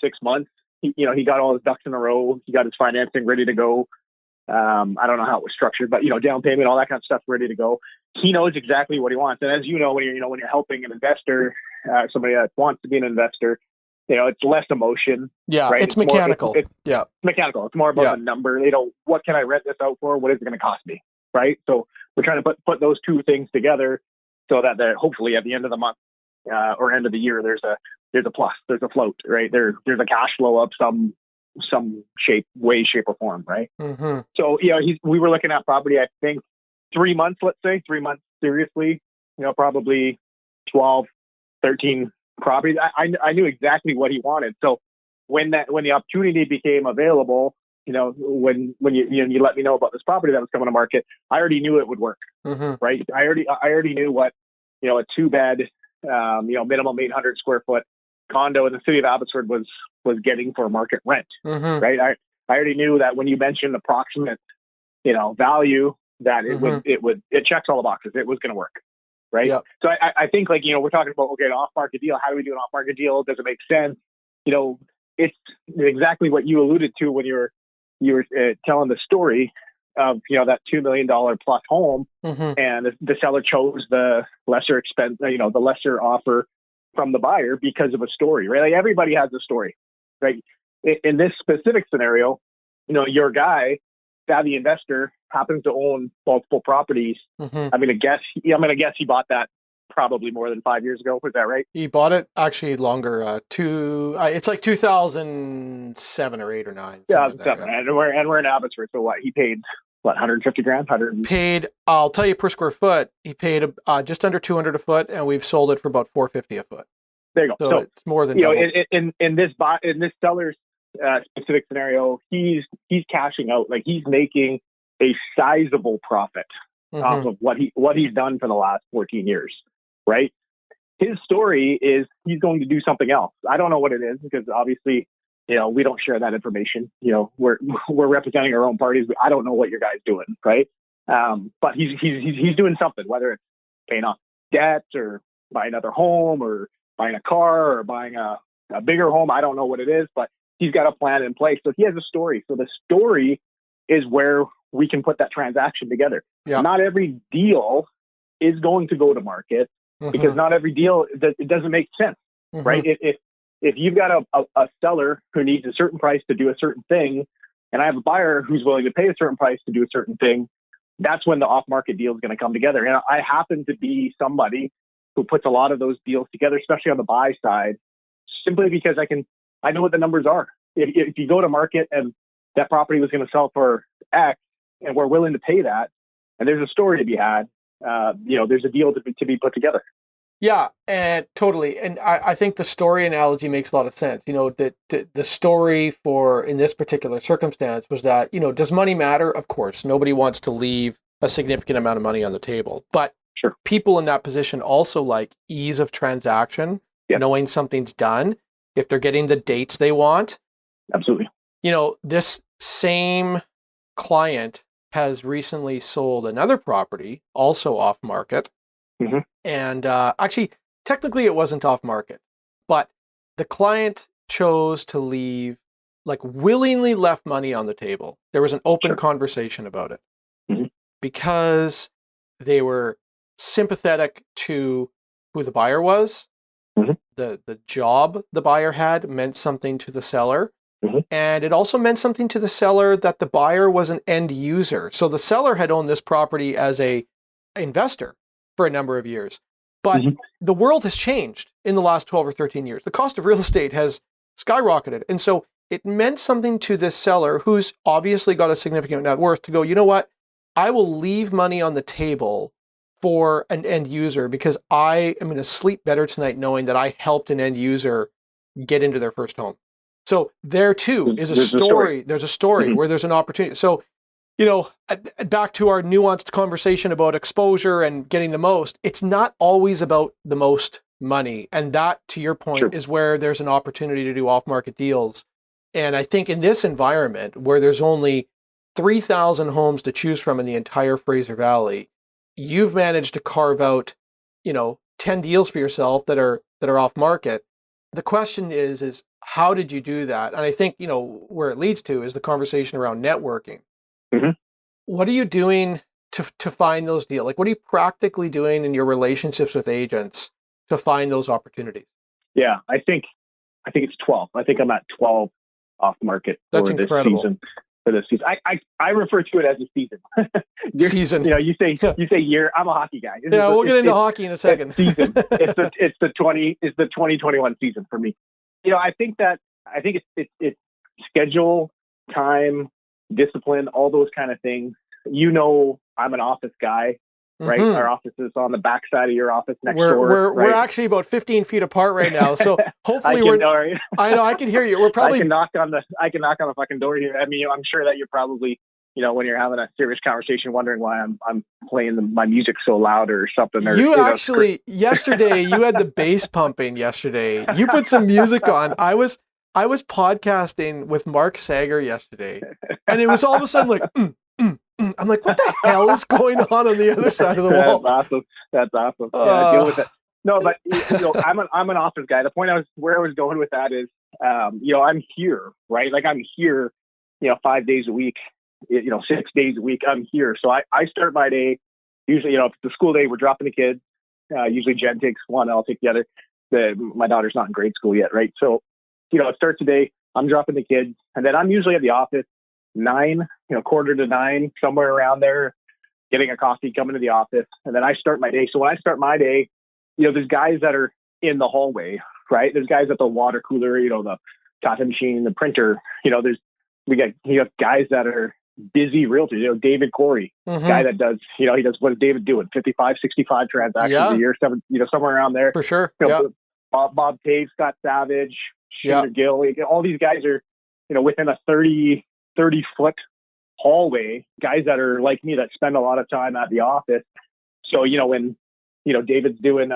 6 months. He got all his ducks in a row. He got his financing ready to go. I don't know how it was structured, but down payment, all that kind of stuff ready to go. He knows exactly what he wants. And as you know, when you're helping an investor, somebody that wants to be an investor, it's less emotion. Yeah, right? it's mechanical. It's yeah, mechanical. It's more about the number. What can I rent this out for? What is it going to cost me? Right. So we're trying to put those two things together so that hopefully at the end of the month or end of the year, there's a plus, there's a float, right? There's a cash flow of some shape or form, right? Mm-hmm. So we were looking at property. I think 3 months. Let's say 3 months seriously. Probably 12, 13 properties. I knew exactly what he wanted. So when the opportunity became available, when you let me know about this property that was coming to market, I already knew it would work. Mm-hmm. Right. I already knew what, a 2-bed, minimum 800 square foot condo in the city of Abbotsford was getting for market rent. Mm-hmm. Right. I already knew that when you mentioned approximate, value, that it checks all the boxes. It was going to work. Right. Yep. So I think we're talking about, okay, an off-market deal. How do we do an off-market deal? Does it make sense? It's exactly what you alluded to when you were telling the story of, that $2 million plus home, mm-hmm. and the seller chose the lesser expense, the lesser offer from the buyer because of a story, right? Everybody has a story, right? In this specific scenario, your guy, savvy investor, happens to own multiple properties. Mm-hmm. I'm going to guess he bought that probably more than 5 years ago. Was that right? He bought it actually longer. It's like 2007 or 8 or 9. Yeah, and we're in Abbotsford. So he paid 150 grand? Paid. I'll tell you per square foot. He paid just under 200 a foot, and we've sold it for about 450 a foot. There you go. So it's more than double. In this seller's specific scenario, he's cashing out. He's making a sizable profit mm-hmm. off of what he's done for the last 14 years, right? His story is he's going to do something else. I don't know what it is because obviously, we don't share that information. We're representing our own parties. I don't know what your guy's doing, right? But he's doing something, whether it's paying off debt or buying another home or buying a car or buying a bigger home. I don't know what it is, but he's got a plan in place. So he has a story. So the story is where we can put that transaction together. Yeah. Not every deal is going to go to market mm-hmm. because not every deal, it doesn't make sense, mm-hmm. right? If you've got a seller who needs a certain price to do a certain thing, and I have a buyer who's willing to pay a certain price to do a certain thing, that's when the off-market deal is going to come together. And I happen to be somebody who puts a lot of those deals together, especially on the buy side, simply because I know what the numbers are. If you go to market and that property was going to sell for X, and we're willing to pay that, and there's a story to be had, there's a deal to be put together. Yeah, and totally. And I think the story analogy makes a lot of sense. That the story for, in this particular circumstance, was that, does money matter? Of course, nobody wants to leave a significant amount of money on the table. But sure, people in that position also like ease of transaction, knowing something's done, if they're getting the dates they want. Absolutely. This same client has recently sold another property, also off market. Mm-hmm. And actually, technically it wasn't off market, but the client chose to leave, willingly left money on the table. There was an open conversation about it mm-hmm. because they were sympathetic to who the buyer was. Mm-hmm. The job the buyer had meant something to the seller. Mm-hmm. And it also meant something to the seller that the buyer was an end user. So the seller had owned this property as a investor for a number of years. But mm-hmm. the world has changed in the last 12 or 13 years. The cost of real estate has skyrocketed. And so it meant something to this seller who's obviously got a significant net worth to go, you know what? I will leave money on the table for an end user because I am going to sleep better tonight knowing that I helped an end user get into their first home. So there too is a story. There's a story mm-hmm. where there's an opportunity. So, back to our nuanced conversation about exposure and getting the most, it's not always about the most money. And that, to your point, is where there's an opportunity to do off-market deals. And I think in this environment where there's only 3,000 homes to choose from in the entire Fraser Valley, you've managed to carve out, 10 deals for yourself that are off market. The question is how did you do that? And I think, where it leads to is the conversation around networking. Mm-hmm. What are you doing to find those deals? What are you practically doing in your relationships with agents to find those opportunities? Yeah, I think I think it's 12. I think I'm at 12 off market That's for incredible. this season. I refer to it as a season. Season. You say year. I'm a hockey guy. We'll get into hockey in a second. Season. It's the 2021 season for me. I think it's schedule, time, discipline, all those kind of things. I'm an office guy, right? Mm-hmm. Our office is on the backside of your office next door. We're actually about 15 feet apart right now, so hopefully I know I can hear you. We're probably I can knock on the fucking door here. I mean, I'm sure that you're probably, when you're having a serious conversation, wondering why I'm playing my music so loud or something. Or, yesterday you had the bass pumping. Yesterday you put some music on. I was podcasting with Mark Sager yesterday, and it was all of a sudden like. I'm like, what the hell is going on the other side of the wall? That's awesome. Yeah, deal with it. No, but I'm an office guy. The point where I was going with that is, I'm here, right? Like I'm here, 5 days a week, 6 days a week. I'm here. So I start my day usually, if it's the school day, we're dropping the kids. Usually Jen takes one, I'll take the other. My daughter's not in grade school yet, right? So, it starts the day. I'm dropping the kids, and then I'm usually at the office 9, 8:45, somewhere around there, getting a coffee, coming to the office, and then I start my day. So when I start my day, there's guys that are in the hallway, right? There's guys at the water cooler, the coffee machine, the printer. We got guys that are busy realtors. David Corey, guy that does, he does, what is David doing? 55, 65 transactions a year, somewhere around there. For sure. Bob Taves, Scott Savage, Shooter Gill. All these guys are, within a 30-foot hallway, guys that are like me that spend a lot of time at the office. So, when, David's doing,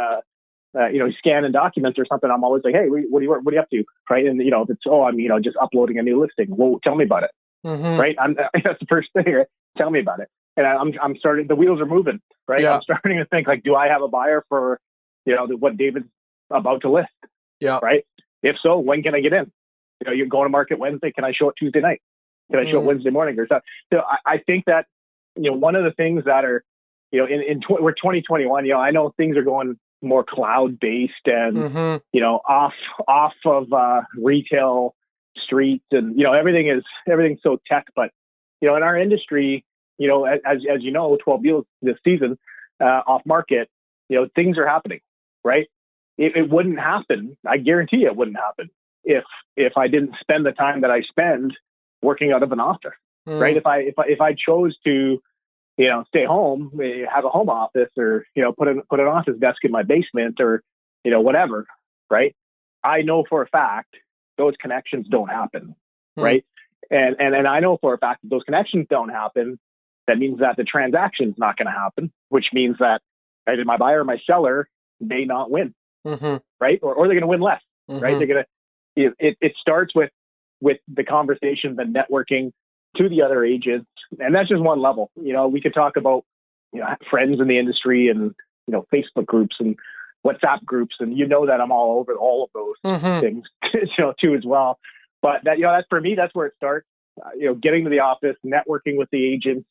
he's scanning documents or something, I'm always like, hey, what are you up to? Right. And, if it's, I'm, just uploading a new listing. Well, tell me about it. Mm-hmm. Right. That's the first thing. Right? Tell me about it. And I'm starting, the wheels are moving, right? Yeah. I'm starting to think like, do I have a buyer for, what David's about to list? Yeah. Right. If so, when can I get in? You're going to market Wednesday. Can I show it Tuesday night? Can I show it Wednesday morning or something? So I think that, one of the things that are, we're 2021, I know things are going more cloud-based and, off of retail streets and, everything's so tech. But, in our industry, as 12 deals this season off market, things are happening, right? It wouldn't happen. I guarantee it wouldn't happen if I didn't spend the time that I spend working out of an office, right? If I chose to, stay home, have a home office, or put an office desk in my basement, or whatever, right? I know for a fact those connections don't happen, right? And I know for a fact that those connections don't happen. That means that the transaction's not going to happen, which means that either my buyer or my seller may not win, right? Or they're going to win less, right? They're going to. It starts with the conversation, the networking to the other agents. And that's just one level. We could talk about, friends in the industry and, Facebook groups and WhatsApp groups. And that I'm all over all of those things, too, as well. But that, that's for me, that's where it starts, getting to the office, networking with the agents,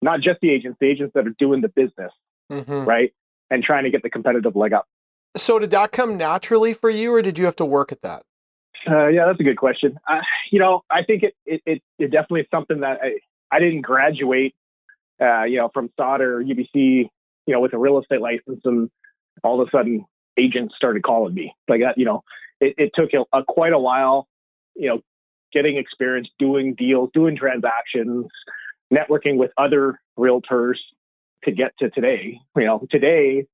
not just the agents that are doing the business, right? And trying to get the competitive leg up. So did that come naturally for you, or did you have to work at that? Yeah, that's a good question. I think it definitely is something that I didn't graduate, from Sauder or UBC, with a real estate license, and all of a sudden agents started calling me like that. It took quite a while, getting experience, doing deals, doing transactions, networking with other realtors to get to today. Today,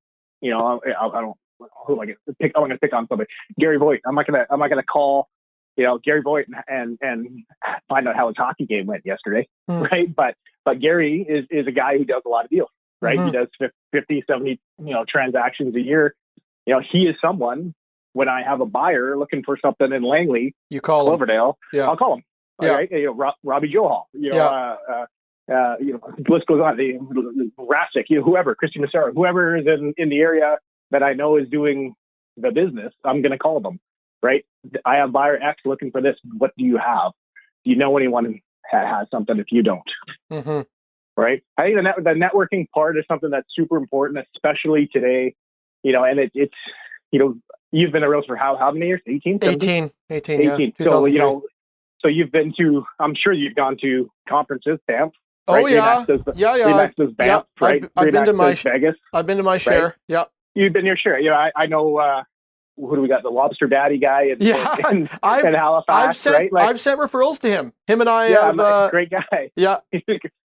I don't. Who am I going to pick? I'm going to pick on somebody. Gary Voigt. I'm not going to call, Gary Voigt and find out how his hockey game went yesterday, right? But Gary is a guy who does a lot of deals, right? He does 50, 70, transactions a year. He is someone. When I have a buyer looking for something in Langley, you call Cloverdale, I'll call him. Yeah. Right? Robbie Johal. The list goes on. Rasik, whoever, Christy Massaro, whoever is in the area that I know is doing the business, I'm going to call them, right? I have buyer X looking for this. What do you have? Do you know anyone has something if you don't? Right? I think the networking part is something that's super important, especially today, and it's you've been a realtor for how many years? 18? 18, 18, yeah. 18. So, 2003. so you've been to, I'm sure you've gone to conferences, Banff, Oh right? yeah, Remax does, yeah. Remax does Banff, right? I've been to Remax my does Vegas, I've been to my right? share. Yeah. You've been your share. I know, who do we got? The Lobster Daddy guy in Halifax, right? Like, I've sent referrals to him. Him and I yeah, have. great guy. Yeah,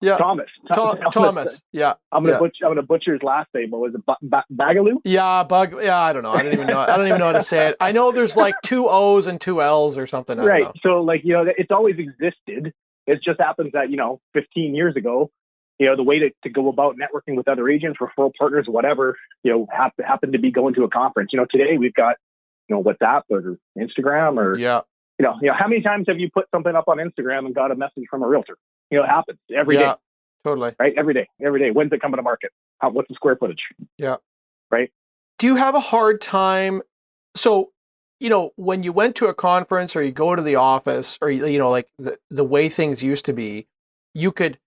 yeah. Thomas. Thomas. Yeah. I'm gonna butcher his last name. What was it? Bagaloo? Yeah, Yeah, I don't know. I don't even know how to say it. I know there's like 2 O's and 2 L's or something. I don't know. So like, it's always existed. It just happens that, 15 years ago, the way to go about networking with other agents, referral partners, whatever, happened to be going to a conference. Today we've got, WhatsApp or Instagram or, how many times have you put something up on Instagram and got a message from a realtor? It happens every day. Totally. Right. Every day. When's it coming to market? What's the square footage? Yeah. Right. Do you have a hard time? So, when you went to a conference or you go to the office or, like the way things used to be, you could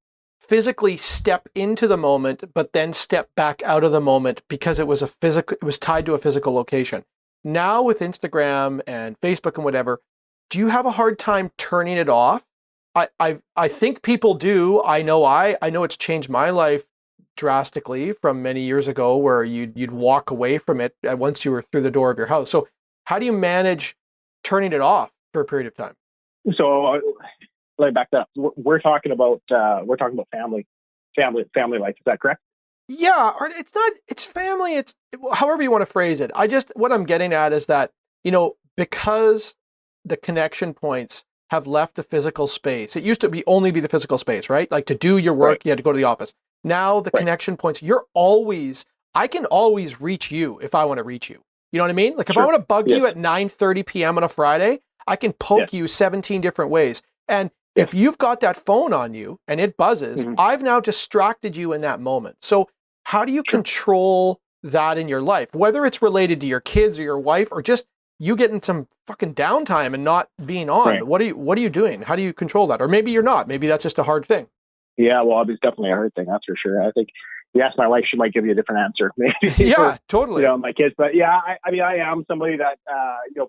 physically step into the moment, but then step back out of the moment because it was tied to a physical location. Now with Instagram and Facebook and whatever, do you have a hard time turning it off? I think people do. I know it's changed my life drastically from many years ago where you'd walk away from it once you were through the door of your house. So how do you manage turning it off for a period of time? So let me back that up. We're talking about family life. Is that correct? Yeah, or it's family. It's however you want to phrase it. What I'm getting at is that, because the connection points have left the physical space. It used to only be the physical space, right? Like to do your work, you had to go to the office. Now the connection points, I can always reach you if I want to reach you. You know what I mean? Like if I want to bug you at 9:30 p.m. on a Friday, I can poke you 17 different ways. And if you've got that phone on you and it buzzes, I've now distracted you in that moment. So how do you control that in your life? Whether it's related to your kids or your wife or just you getting some fucking downtime and not being on. Right. What are you doing? How do you control that? Or maybe you're not. Maybe that's just a hard thing. Yeah, well, it's definitely a hard thing. That's for sure. I think you ask my wife, she might give you a different answer. Maybe yeah, totally. My kids, but yeah, I am somebody that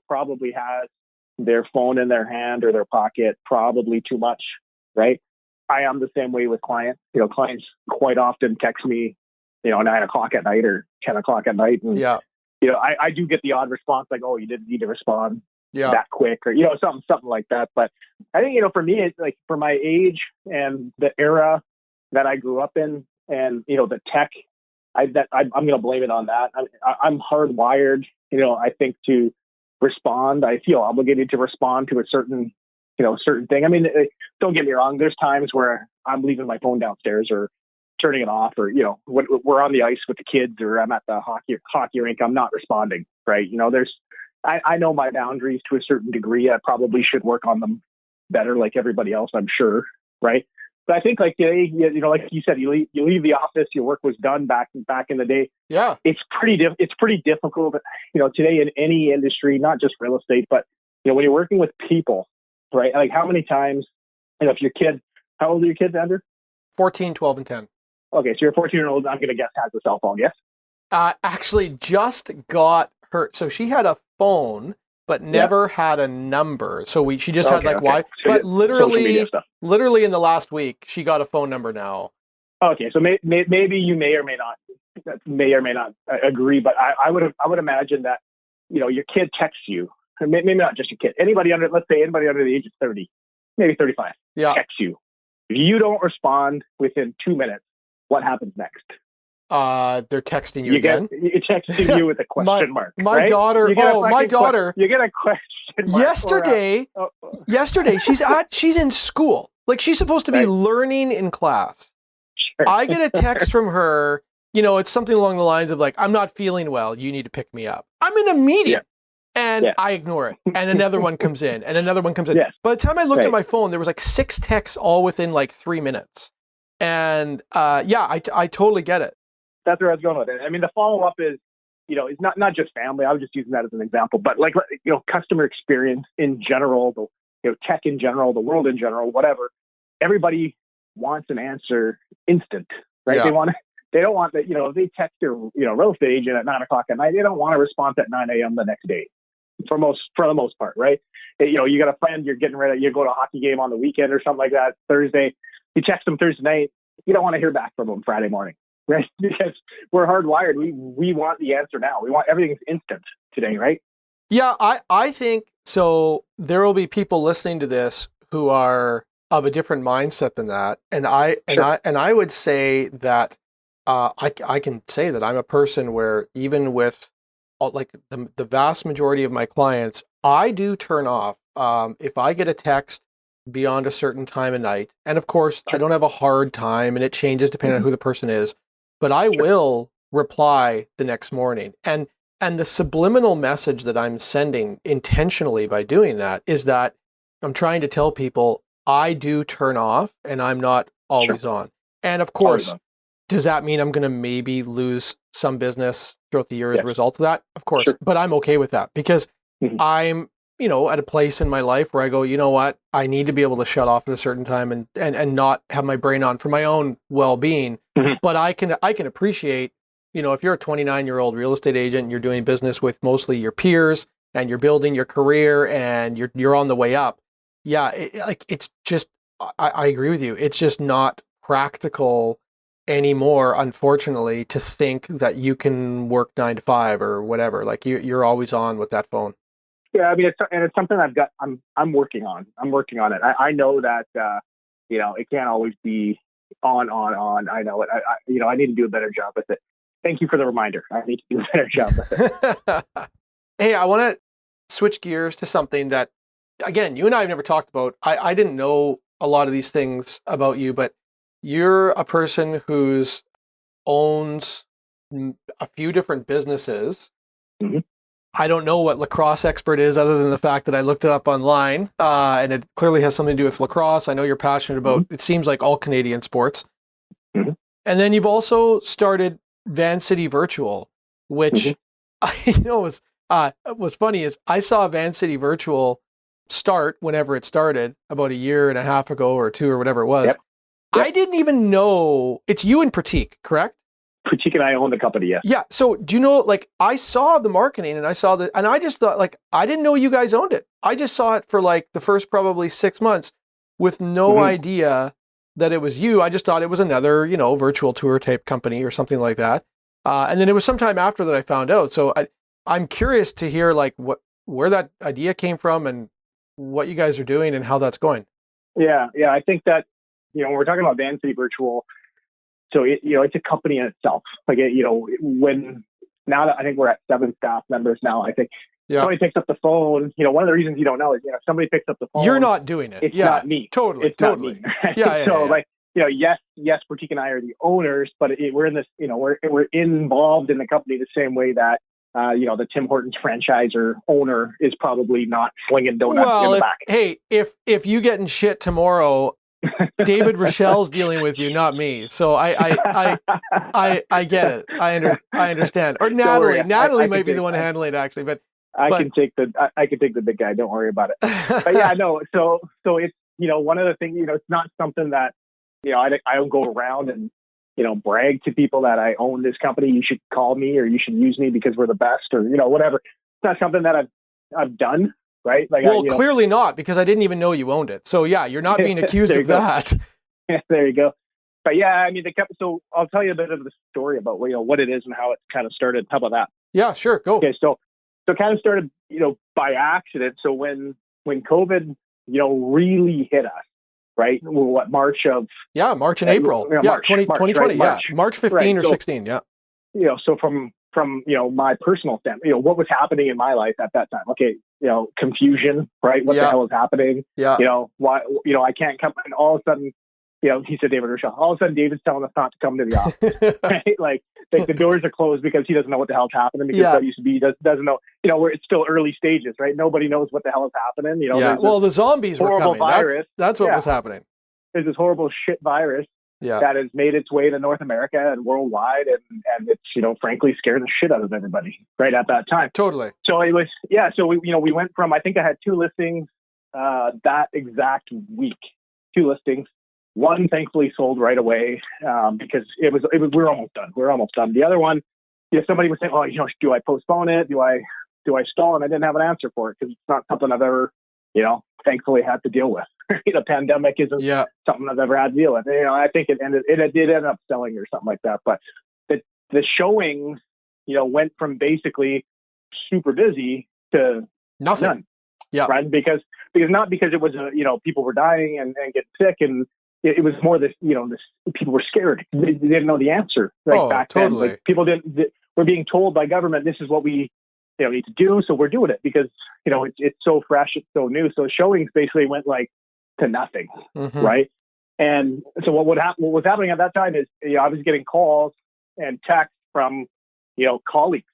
probably has their phone in their hand or their pocket probably too much. Right. I am the same way with clients. Clients quite often text me, 9:00 at night or 10:00 at night, and I do get the odd response like, "Oh, you didn't need to respond that quick," or something like that. But I think for me, it's like for my age and the era that I grew up in, and the tech, I'm going to blame it on that. I'm hardwired, I think, to respond. I feel obligated to respond to a certain thing. I mean, don't get me wrong. There's times where I'm leaving my phone downstairs or turning it off, or when we're on the ice with the kids, or I'm at the hockey rink, I'm not responding. Right? I know my boundaries to a certain degree. I probably should work on them better, like everybody else, I'm sure. Right? But I think like today, like you said, you leave the office, your work was done back in the day. Yeah, it's pretty difficult. Today in any industry, not just real estate, but when you're working with people, right? Like how many times, if your kid, how old are your kids, Andrew? 14, 12, and 10. Okay, so your 14-year-old, I'm going to guess, has a cell phone, yes? Actually, just got her. So she had a phone, but never had a number. So she just had Wi-Fi. So but literally in the last week, she got a phone number now. Okay, so maybe you may or may not agree, but I would imagine that your kid texts you, maybe not just your kid, let's say anybody under the age of 30, maybe 35, texts you. If you don't respond within 2 minutes, what happens next? They're texting you again. It's texting you with a question mark. My right? daughter. My daughter. You get a question mark. Yesterday, she's in school. Like she's supposed to be learning in class. Sure. I get a text from her. It's something along the lines of like, "I'm not feeling well. You need to pick me up." I'm in a meeting. And I ignore it. And another one comes in and another one comes in. Yes. By the time I looked at my phone, there was like 6 texts all within like 3 minutes. And I totally get it. That's where I was going with it. I mean, the follow-up is, it's not just family. I was just using that as an example, but like, customer experience in general, tech in general, the world in general, whatever. Everybody wants an answer instant, right? Yeah. They don't want that, if they text their, real estate agent at 9:00 at night, they don't want a response at 9 a.m. the next day for the most part, right? You got a friend, you're getting ready, you go to a hockey game on the weekend or something like that, Thursday, you text them Thursday night, you don't want to hear back from them Friday morning, right? Because we're hardwired. We want the answer now. We want everything's instant today, right? Yeah, I think so. There will be people listening to this who are of a different mindset than that, and I would say that I can say that I'm a person where even with like the vast majority of my clients, I do turn off if I get a text beyond a certain time of night, and of course I don't have a hard time, and it changes depending on who the person is, but I will reply the next morning. And the subliminal message that I'm sending intentionally by doing that is that I'm trying to tell people I do turn off and I'm not always on. And of course, does that mean I'm going to maybe lose some business throughout the year as a result of that? Of course, but I'm okay with that because I'm, at a place in my life where I go, you know what, I need to be able to shut off at a certain time and not have my brain on for my own well-being. But I can appreciate, if you're a 29-year-old real estate agent and you're doing business with mostly your peers and you're building your career and you're on the way up, it's just, I agree with you. It's just not practical anymore, unfortunately, to think that you can work 9 to 5 or whatever. Like you're always on with that phone. Yeah, I mean, it's something I'm working on. I'm working on it. I know that, it can't always be on. I know it. I need to do a better job with it. Thank you for the reminder. I need to do a better job with it. Hey, I want to switch gears to something that, again, you and I have never talked about. I didn't know a lot of these things about you, but you're a person who's owns a few different businesses. I don't know what lacrosse expert is other than the fact that I looked it up online, and it clearly has something to do with lacrosse. I know you're passionate about, it seems like all Canadian sports. And then you've also started Van City Virtual, which what's funny is I saw Van City Virtual start whenever it started about a year and a half ago or 2 or whatever it was. Yep. I didn't even know it's you and Pratik, correct? Pratik and I own the company, yes. Yeah. So do you know, I saw the marketing and I saw that, and I just thought, I didn't know you guys owned it. I just saw it for the first probably 6 months with no idea that it was you. I just thought it was another, virtual tour type company or something like that. And then it was sometime after that I found out. So I'm curious to hear where that idea came from and what you guys are doing and how that's going. Yeah. I think that, when we're talking about Van City Virtual, so it's a company in itself. Now that I think we're at 7 staff members now, I think somebody picks up the phone. One of the reasons you don't know is, if somebody picks up the phone, you're not doing it. It's not me. Totally. Not me. Yes, Pratik and I are the owners, but we're in this, we're involved in the company the same way that, the Tim Hortons franchisor owner is probably not slinging donuts in the back. Hey, if you get in shit tomorrow, David Rochelle's dealing with you, not me. So I get it. I understand. Or Natalie. Natalie might be the one handling it actually, but I can take the big guy. Don't worry about it. But yeah, no. So it's one of the things. It's not something that I don't go around and brag to people that I own this company. You should call me or you should use me because we're the best or whatever. It's not something that I've done. Right? Clearly not, because I didn't even know you owned it. So yeah, you're not being accused of that. Yeah, there you go. But yeah, I mean, so I'll tell you a bit of the story about what it is and how it kind of started. How about that? Yeah, sure. Go. Okay, so it kind of started, by accident. So when COVID, really hit us, right? March and April. March, 2020. Right? Yeah, March 15 right. or 16. Yeah. So from my personal standpoint, what was happening in my life at that time? Okay, confusion, right? What the hell is happening? Yeah. Why? I can't come. And all of a sudden, he said David Rochelle. All of a sudden, David's telling us not to come to the office, right? The doors are closed because he doesn't know what the hell's happening because that used to be doesn't know. Where it's still early stages, right? Nobody knows what the hell is happening. Well, the zombies were coming. Virus. That's what was happening. There's this horrible shit virus. That has made its way to North America and worldwide, and it's frankly scared the shit out of everybody right at that time. Totally. So it was So we went from, I think I had 2 listings that exact week, 2 listings, One thankfully sold right away because it was we were almost done. We were almost done. The other one, somebody was saying, "Oh, do I postpone it? Do I stall?" And I didn't have an answer for it because it's not something I've ever, thankfully had to deal with. Pandemic isn't something I've ever had to deal with. I think it did end up selling or something like that. But the showings, went from basically super busy to nothing. None. Yeah. Right. Because not because it was people were dying and getting sick, and it was more this people were scared. They didn't know the answer. Back then, like, people were being told by government, this is what we need to do, so we're doing it because it's so fresh, it's so new. So showings basically went like to nothing, right? And so what was happening at that time is I was getting calls and texts from colleagues,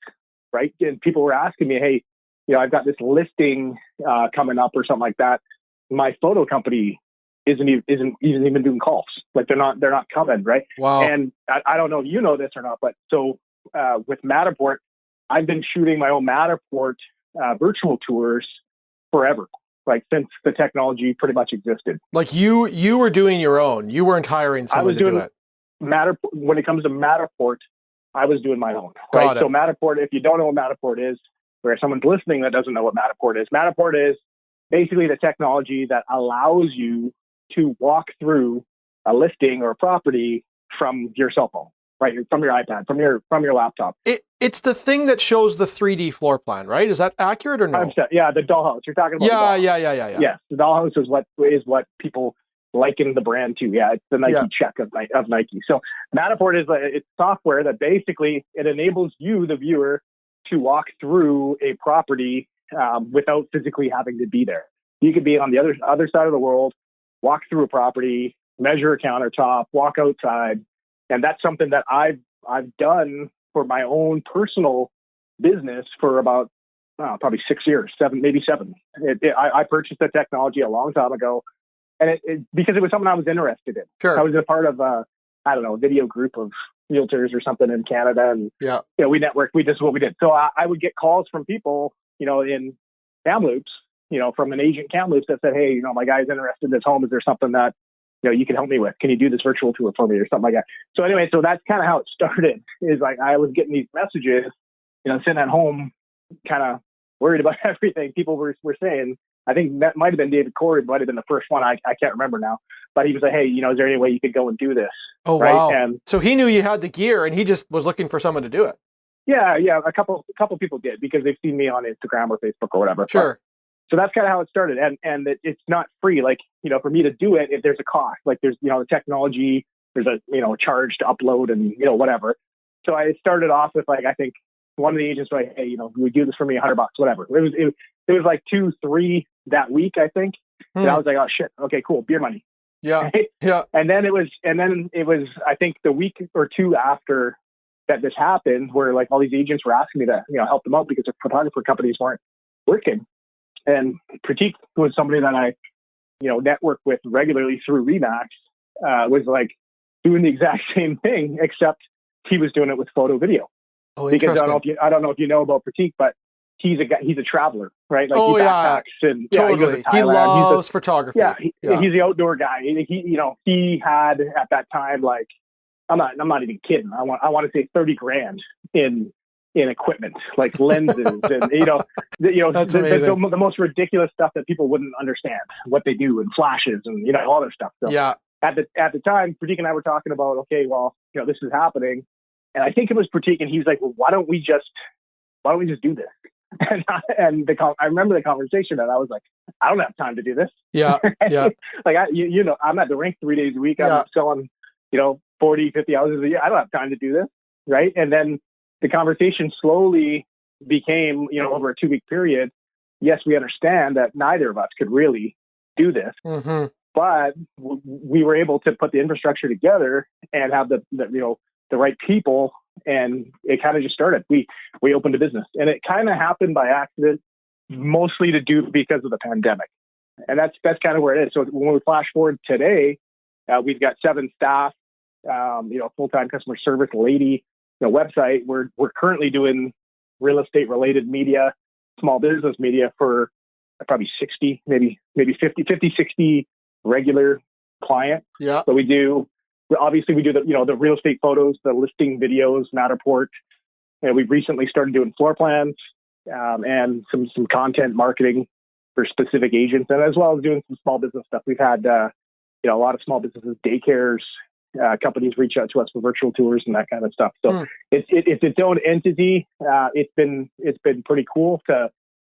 right? And people were asking me, hey, I've got this listing coming up or something like that. My photo company isn't even doing calls. Like they're not coming, right? Wow. And I don't know if you know this or not, but so with Matterport, I've been shooting my own Matterport virtual tours forever, like since the technology pretty much existed. Like you were doing your own. You weren't hiring someone to do it. When it comes to Matterport, I was doing my own. Right. So Matterport, if you don't know what Matterport is, or if someone's listening that doesn't know what Matterport is basically the technology that allows you to walk through a listing or a property from your cell phone, right? From your iPad, from your laptop. It's the thing that shows the 3D floor plan, right? Is that accurate or no? Yeah, the dollhouse. You're talking about Yeah. Yes, the dollhouse is what people liken the brand to. Yeah, it's the Nike check of Nike. So Matterport it's software that basically it enables you, the viewer, to walk through a property without physically having to be there. You could be on the other side of the world, walk through a property, measure a countertop, walk outside, and that's something that I've done for my own personal business for about probably 6 years, maybe seven. I purchased the technology a long time ago, and because it was something I was interested in. Sure. I was a part of a video group of realtors or something in Canada, and we networked. This is what we did. So I would get calls from people, in Kamloops, from an agent Kamloops that said, hey, my guy's interested in this home. Is there something that you can help me with? Can you do this virtual tour for me or something like that? So anyway, so that's kind of how it started. Is like I was getting these messages, sitting at home, kind of worried about everything. People were saying. I think that might have been David Corey, might have been the first one. I can't remember now. But he was like, hey, is there any way you could go and do this? Oh, right? Wow. And so he knew you had the gear and he just was looking for someone to do it. Yeah. A couple people did because they've seen me on Instagram or Facebook or whatever. Sure. So that's kind of how it started. And it's not free. Like, for me to do it, if there's a cost, like there's, the technology, there's a, charge to upload and, whatever. So I started off with like, I think one of the agents was like, hey, we do this for me, $100, whatever. It was like 2-3 that week, I think. And I was like, oh shit. Okay, cool. Beer money. Yeah. Right? Yeah. And then it was, I think the week or two after that this happened, where like all these agents were asking me to, help them out because their photographer companies weren't working. And Pratik was somebody that I, networked with regularly through Remax, was like doing the exact same thing, except he was doing it with photo video. Oh, because interesting. I don't know if you know about Pratik, but he's a traveler, right? Like he backpacks and totally. He goes to Thailand. He loves photography. Yeah, he's the outdoor guy. He had at that time, like, I'm not even kidding. I want to say $30,000 in equipment, like lenses and That's amazing. the most ridiculous stuff that people wouldn't understand what they do and flashes and all this stuff. So yeah. At the time, Pratik and I were talking about, okay, well, this is happening. And I think it was Pratik, and he was like, well, why don't we just do this? And I remember the conversation, and I was like, I don't have time to do this. Yeah, yeah. Like, I'm at the rink 3 days a week. I'm selling, 40, 50 houses a year. I don't have time to do this, right? And then the conversation slowly became, over a 2-week period, yes, we understand that neither of us could really do this, but we were able to put the infrastructure together and have the right people, and it kind of just started. We opened a business, and it kind of happened by accident, mostly because of the pandemic, and that's kind of where it is. So when we flash forward today, we've got 7 staff, full-time customer service lady, website. We're currently doing real estate related media, small business media for probably 60, maybe 50, 60 regular client. Yeah. So we do the real estate photos, the listing videos, Matterport. And we've recently started doing floor plans and some content marketing for specific agents, and as well as doing some small business stuff. We've had a lot of small businesses, daycares, companies reach out to us for virtual tours and that kind of stuff. So it's its own entity. It's been pretty cool to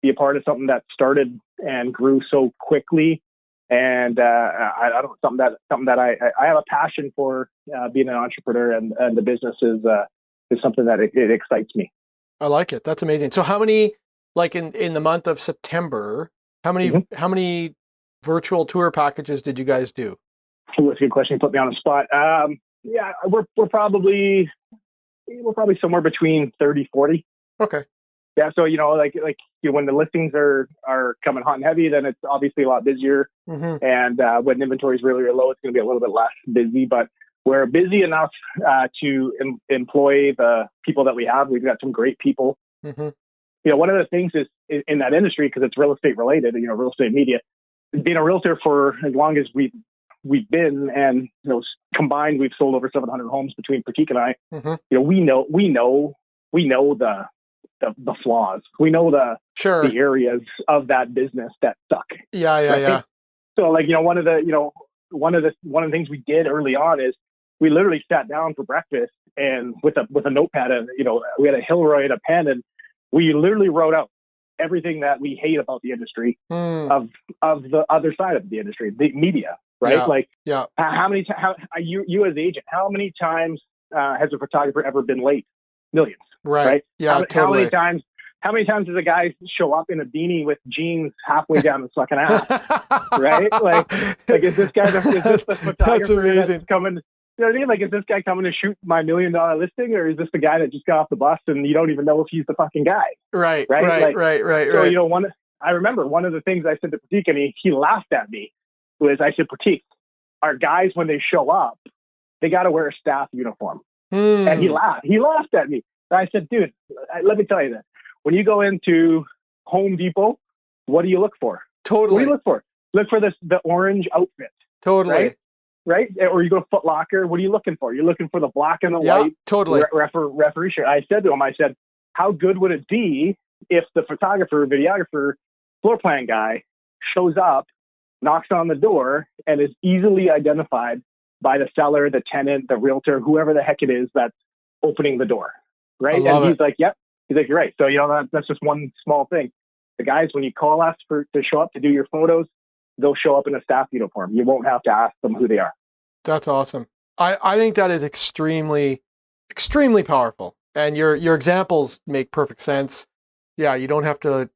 be a part of something that started and grew so quickly. And I don't know, something that I have a passion for, being an entrepreneur, and the business is something that it excites me. I like it. That's amazing. So how many, like in the month of September, how many virtual tour packages did you guys do? Well, that's a good question. You put me on the spot. Yeah, we're probably somewhere between 30, 40. Okay. Yeah. So, when the listings are coming hot and heavy, then it's obviously a lot busier. Mm-hmm. And when inventory is really, really low, it's going to be a little bit less busy, but we're busy enough to employ the people that we have. We've got some great people. Mm-hmm. One of the things is in that industry, because it's real estate related, real estate media, being a realtor for as long as we've been, and combined, we've sold over 700 homes between Pratik and I. Mm-hmm. We know the flaws. We know the areas of that business that suck. Yeah. So one of the things we did early on is we literally sat down for breakfast and with a notepad, and we had a Hilroy and a pen, and we literally wrote out everything that we hate about the industry of the other side of the industry, the media, right? How many you as the agent, how many times has a photographer ever been late? Millions. Right. Yeah. Totally. How many times does a guy show up in a beanie with jeans halfway down the fucking ass? Right? Like is this the photographer that's coming? You know what I mean? Like, is this guy coming to shoot my $1 million listing, or is this the guy that just got off the bus and you don't even know if he's the fucking guy? Right. So, I remember one of the things I said to Pratik, and he laughed at me, was I said, Pratik, our guys, when they show up, they got to wear a staff uniform. And he laughed at me. And I said, dude, let me tell you this. When you go into Home Depot, what do you look for? Totally. What do you look for? Look for the orange outfit. Totally. Right? Or you go to Foot Locker, what are you looking for? You're looking for the black and the white referee shirt. I said to him, how good would it be if the photographer, videographer, floor plan guy shows up, knocks on the door, and is easily identified by the seller, the tenant, the realtor, whoever the heck it is that's opening the door, right? And he's like, yep. He's like, you're right. So, that's just one small thing. The guys, when you call us to show up to do your photos, they'll show up in a staff uniform. You won't have to ask them who they are. That's awesome. I think that is extremely, extremely powerful. And your examples make perfect sense. Yeah, you don't have to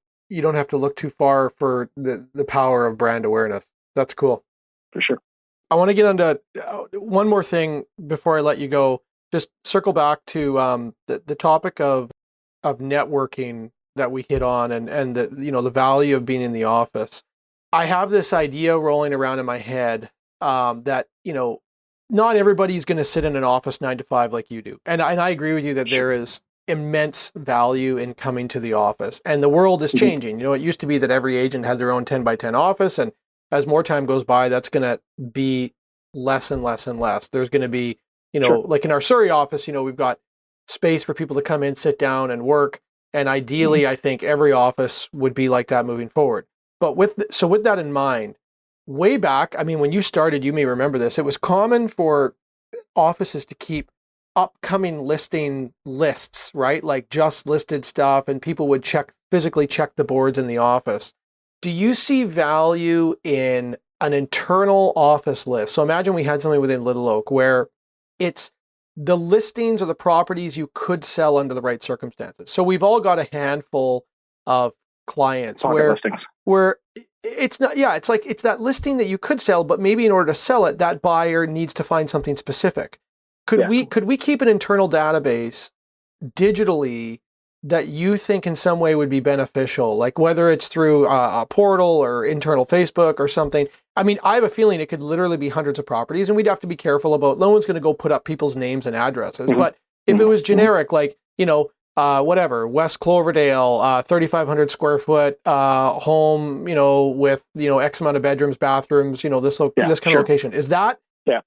look too far for the power of brand awareness. That's cool. For sure. I want to get onto one more thing before I let you go. Just circle back to the topic of networking that we hit on, and the value of being in the office. I have this idea rolling around in my head that not everybody's going to sit in an office 9 to 5 like you do, and I agree with you that there is immense value in coming to the office, and the world is changing. It used to be that every agent had their own 10 by 10 office, and as more time goes by, that's going to be less and less and less. There's going to be, like in our Surrey office, we've got space for people to come in, sit down, and work. And ideally, I think every office would be like that moving forward. But with that in mind, way back, when you started, you may remember this, it was common for offices to keep upcoming listing lists, right? Like just listed stuff, and people would physically check the boards in the office. Do you see value in an internal office list? So imagine we had something within Little Oak where it's the listings or the properties you could sell under the right circumstances. So we've all got a handful of clients where it's not, it's that listing that you could sell, but maybe in order to sell it, that buyer needs to find something specific. Could we keep an internal database digitally that you think in some way would be beneficial, like whether it's through a portal or internal Facebook or something? I have a feeling it could literally be hundreds of properties, and we'd have to be careful about, no one's going to go put up people's names and addresses. But if it was generic, like, whatever, West Cloverdale, 3,500 square foot home, with, X amount of bedrooms, bathrooms, this kind of location. Is that,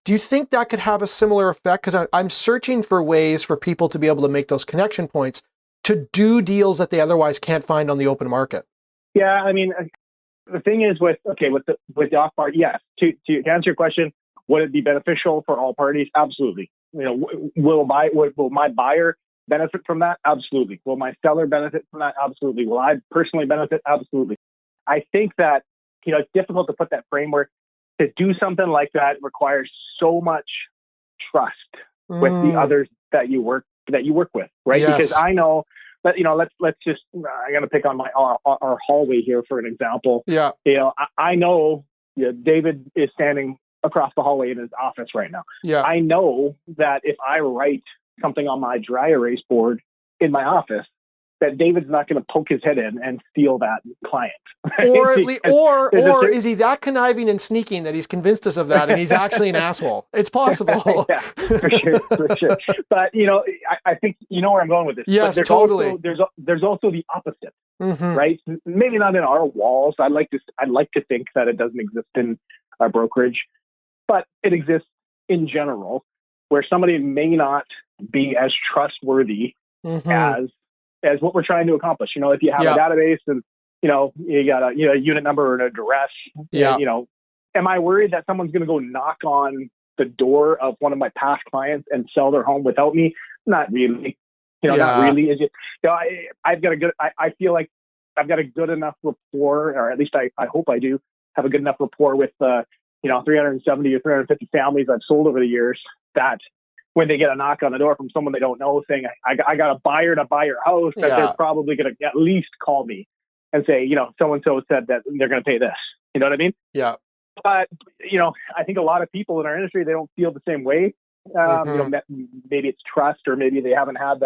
do you think that could have a similar effect? Because I'm searching for ways for people to be able to make those connection points to do deals that they otherwise can't find on the open market. Yeah, I mean, the thing is with the off part, yes. To answer your question, would it be beneficial for all parties? Absolutely. Will my buyer benefit from that? Absolutely. Will my seller benefit from that? Absolutely. Will I personally benefit? Absolutely. I think that it's difficult to put that framework. To do something like that requires so much trust with the others that you work with, right? Yes. Because I know that let's just I got to pick on our hallway here for an example. Yeah. I know David is standing across the hallway in his office right now. Yeah. I know that if I write something on my dry erase board in my office, that David's not going to poke his head in and steal that client. Or at least, or is he that conniving and sneaking that he's convinced us of that and he's actually an asshole? It's possible. Yeah, for sure. But I think you know where I'm going with this. Yes, but totally. There's also the opposite, right? Maybe not in our walls. I'd like to think that it doesn't exist in our brokerage, but it exists in general, where somebody may not be as trustworthy as what we're trying to accomplish. If you have a database and you got a unit number or an address, am I worried that someone's going to go knock on the door of one of my past clients and sell their home without me? Not really. Not really. Is it? I feel like I've got a good enough rapport, or at least I hope I do have a good enough rapport with 370 or 350 families I've sold over the years, that when they get a knock on the door from someone they don't know saying, I got a buyer to buy your house, that they're probably going to at least call me and say, so-and-so said that they're going to pay this. You know what I mean? Yeah. But, I think a lot of people in our industry, they don't feel the same way. Maybe it's trust, or maybe they haven't had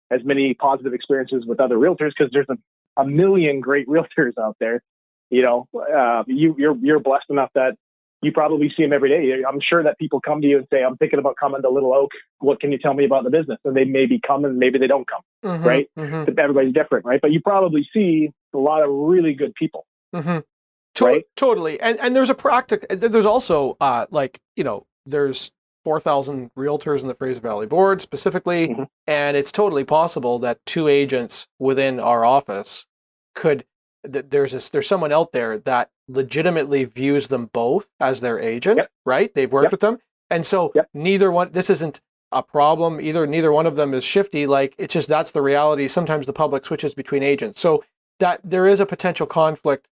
as many positive experiences with other realtors, because there's a million great realtors out there. You're blessed enough that you probably see them every day. I'm sure that people come to you and say, I'm thinking about coming to Little Oak. What can you tell me about the business? And they maybe come and maybe they don't come, right? But everybody's different, right? But you probably see a lot of really good people. Right? Totally. And there's there's also there's 4,000 realtors in the Fraser Valley Board specifically. And it's totally possible that two agents within our office there's someone out there that legitimately views them both as their agent, right? They've worked with them. And so this isn't a problem either. Neither one of them is shifty. Like, it's just, that's the reality. Sometimes the public switches between agents. So that there is a potential conflict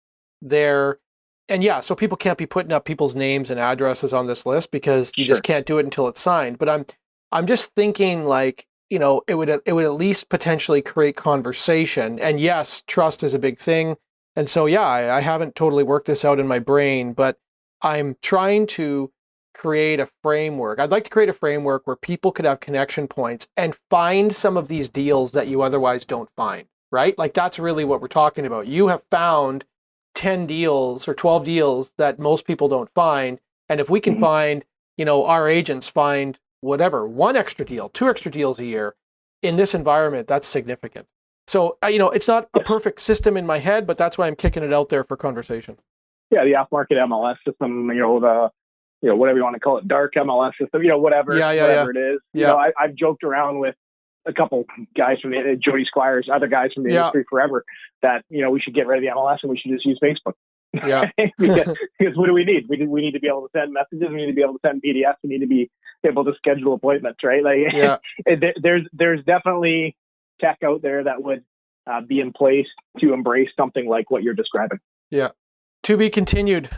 there. And so people can't be putting up people's names and addresses on this list because you just can't do it until it's signed. But I'm just thinking, like, it would at least potentially create conversation. And yes, trust is a big thing. And so, I haven't totally worked this out in my brain, but I'm trying to create a framework. I'd like to create a framework where people could have connection points and find some of these deals that you otherwise don't find, right? Like, that's really what we're talking about. You have found 10 deals or 12 deals that most people don't find. And if we can find, our agents find whatever, one extra deal, two extra deals a year in this environment, that's significant. So, it's not a perfect system in my head, but that's why I'm kicking it out there for conversation. Yeah, the off-market MLS system, the whatever you want to call it, dark MLS system, whatever it is. I've joked around with a couple guys from Jody Squires, other guys from the industry forever, that we should get rid of the MLS and we should just use Facebook. Yeah. because what do we need? We need to be able to send messages. We need to be able to send PDFs. We need to be able to schedule appointments, right? Like, there's definitely tech out there that would be in place to embrace something like what you're describing. Yeah. To be continued.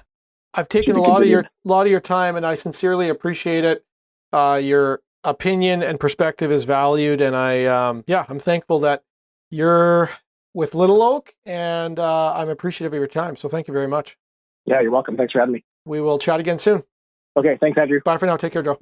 I've taken a lot of your time, and I sincerely appreciate it. Your opinion and perspective is valued, and I'm thankful that you're with Little Oak, and I'm appreciative of your time. So thank you very much. Yeah, you're welcome. Thanks for having me. We will chat again soon. Okay, thanks, Andrew. Bye for now. Take care, Joe.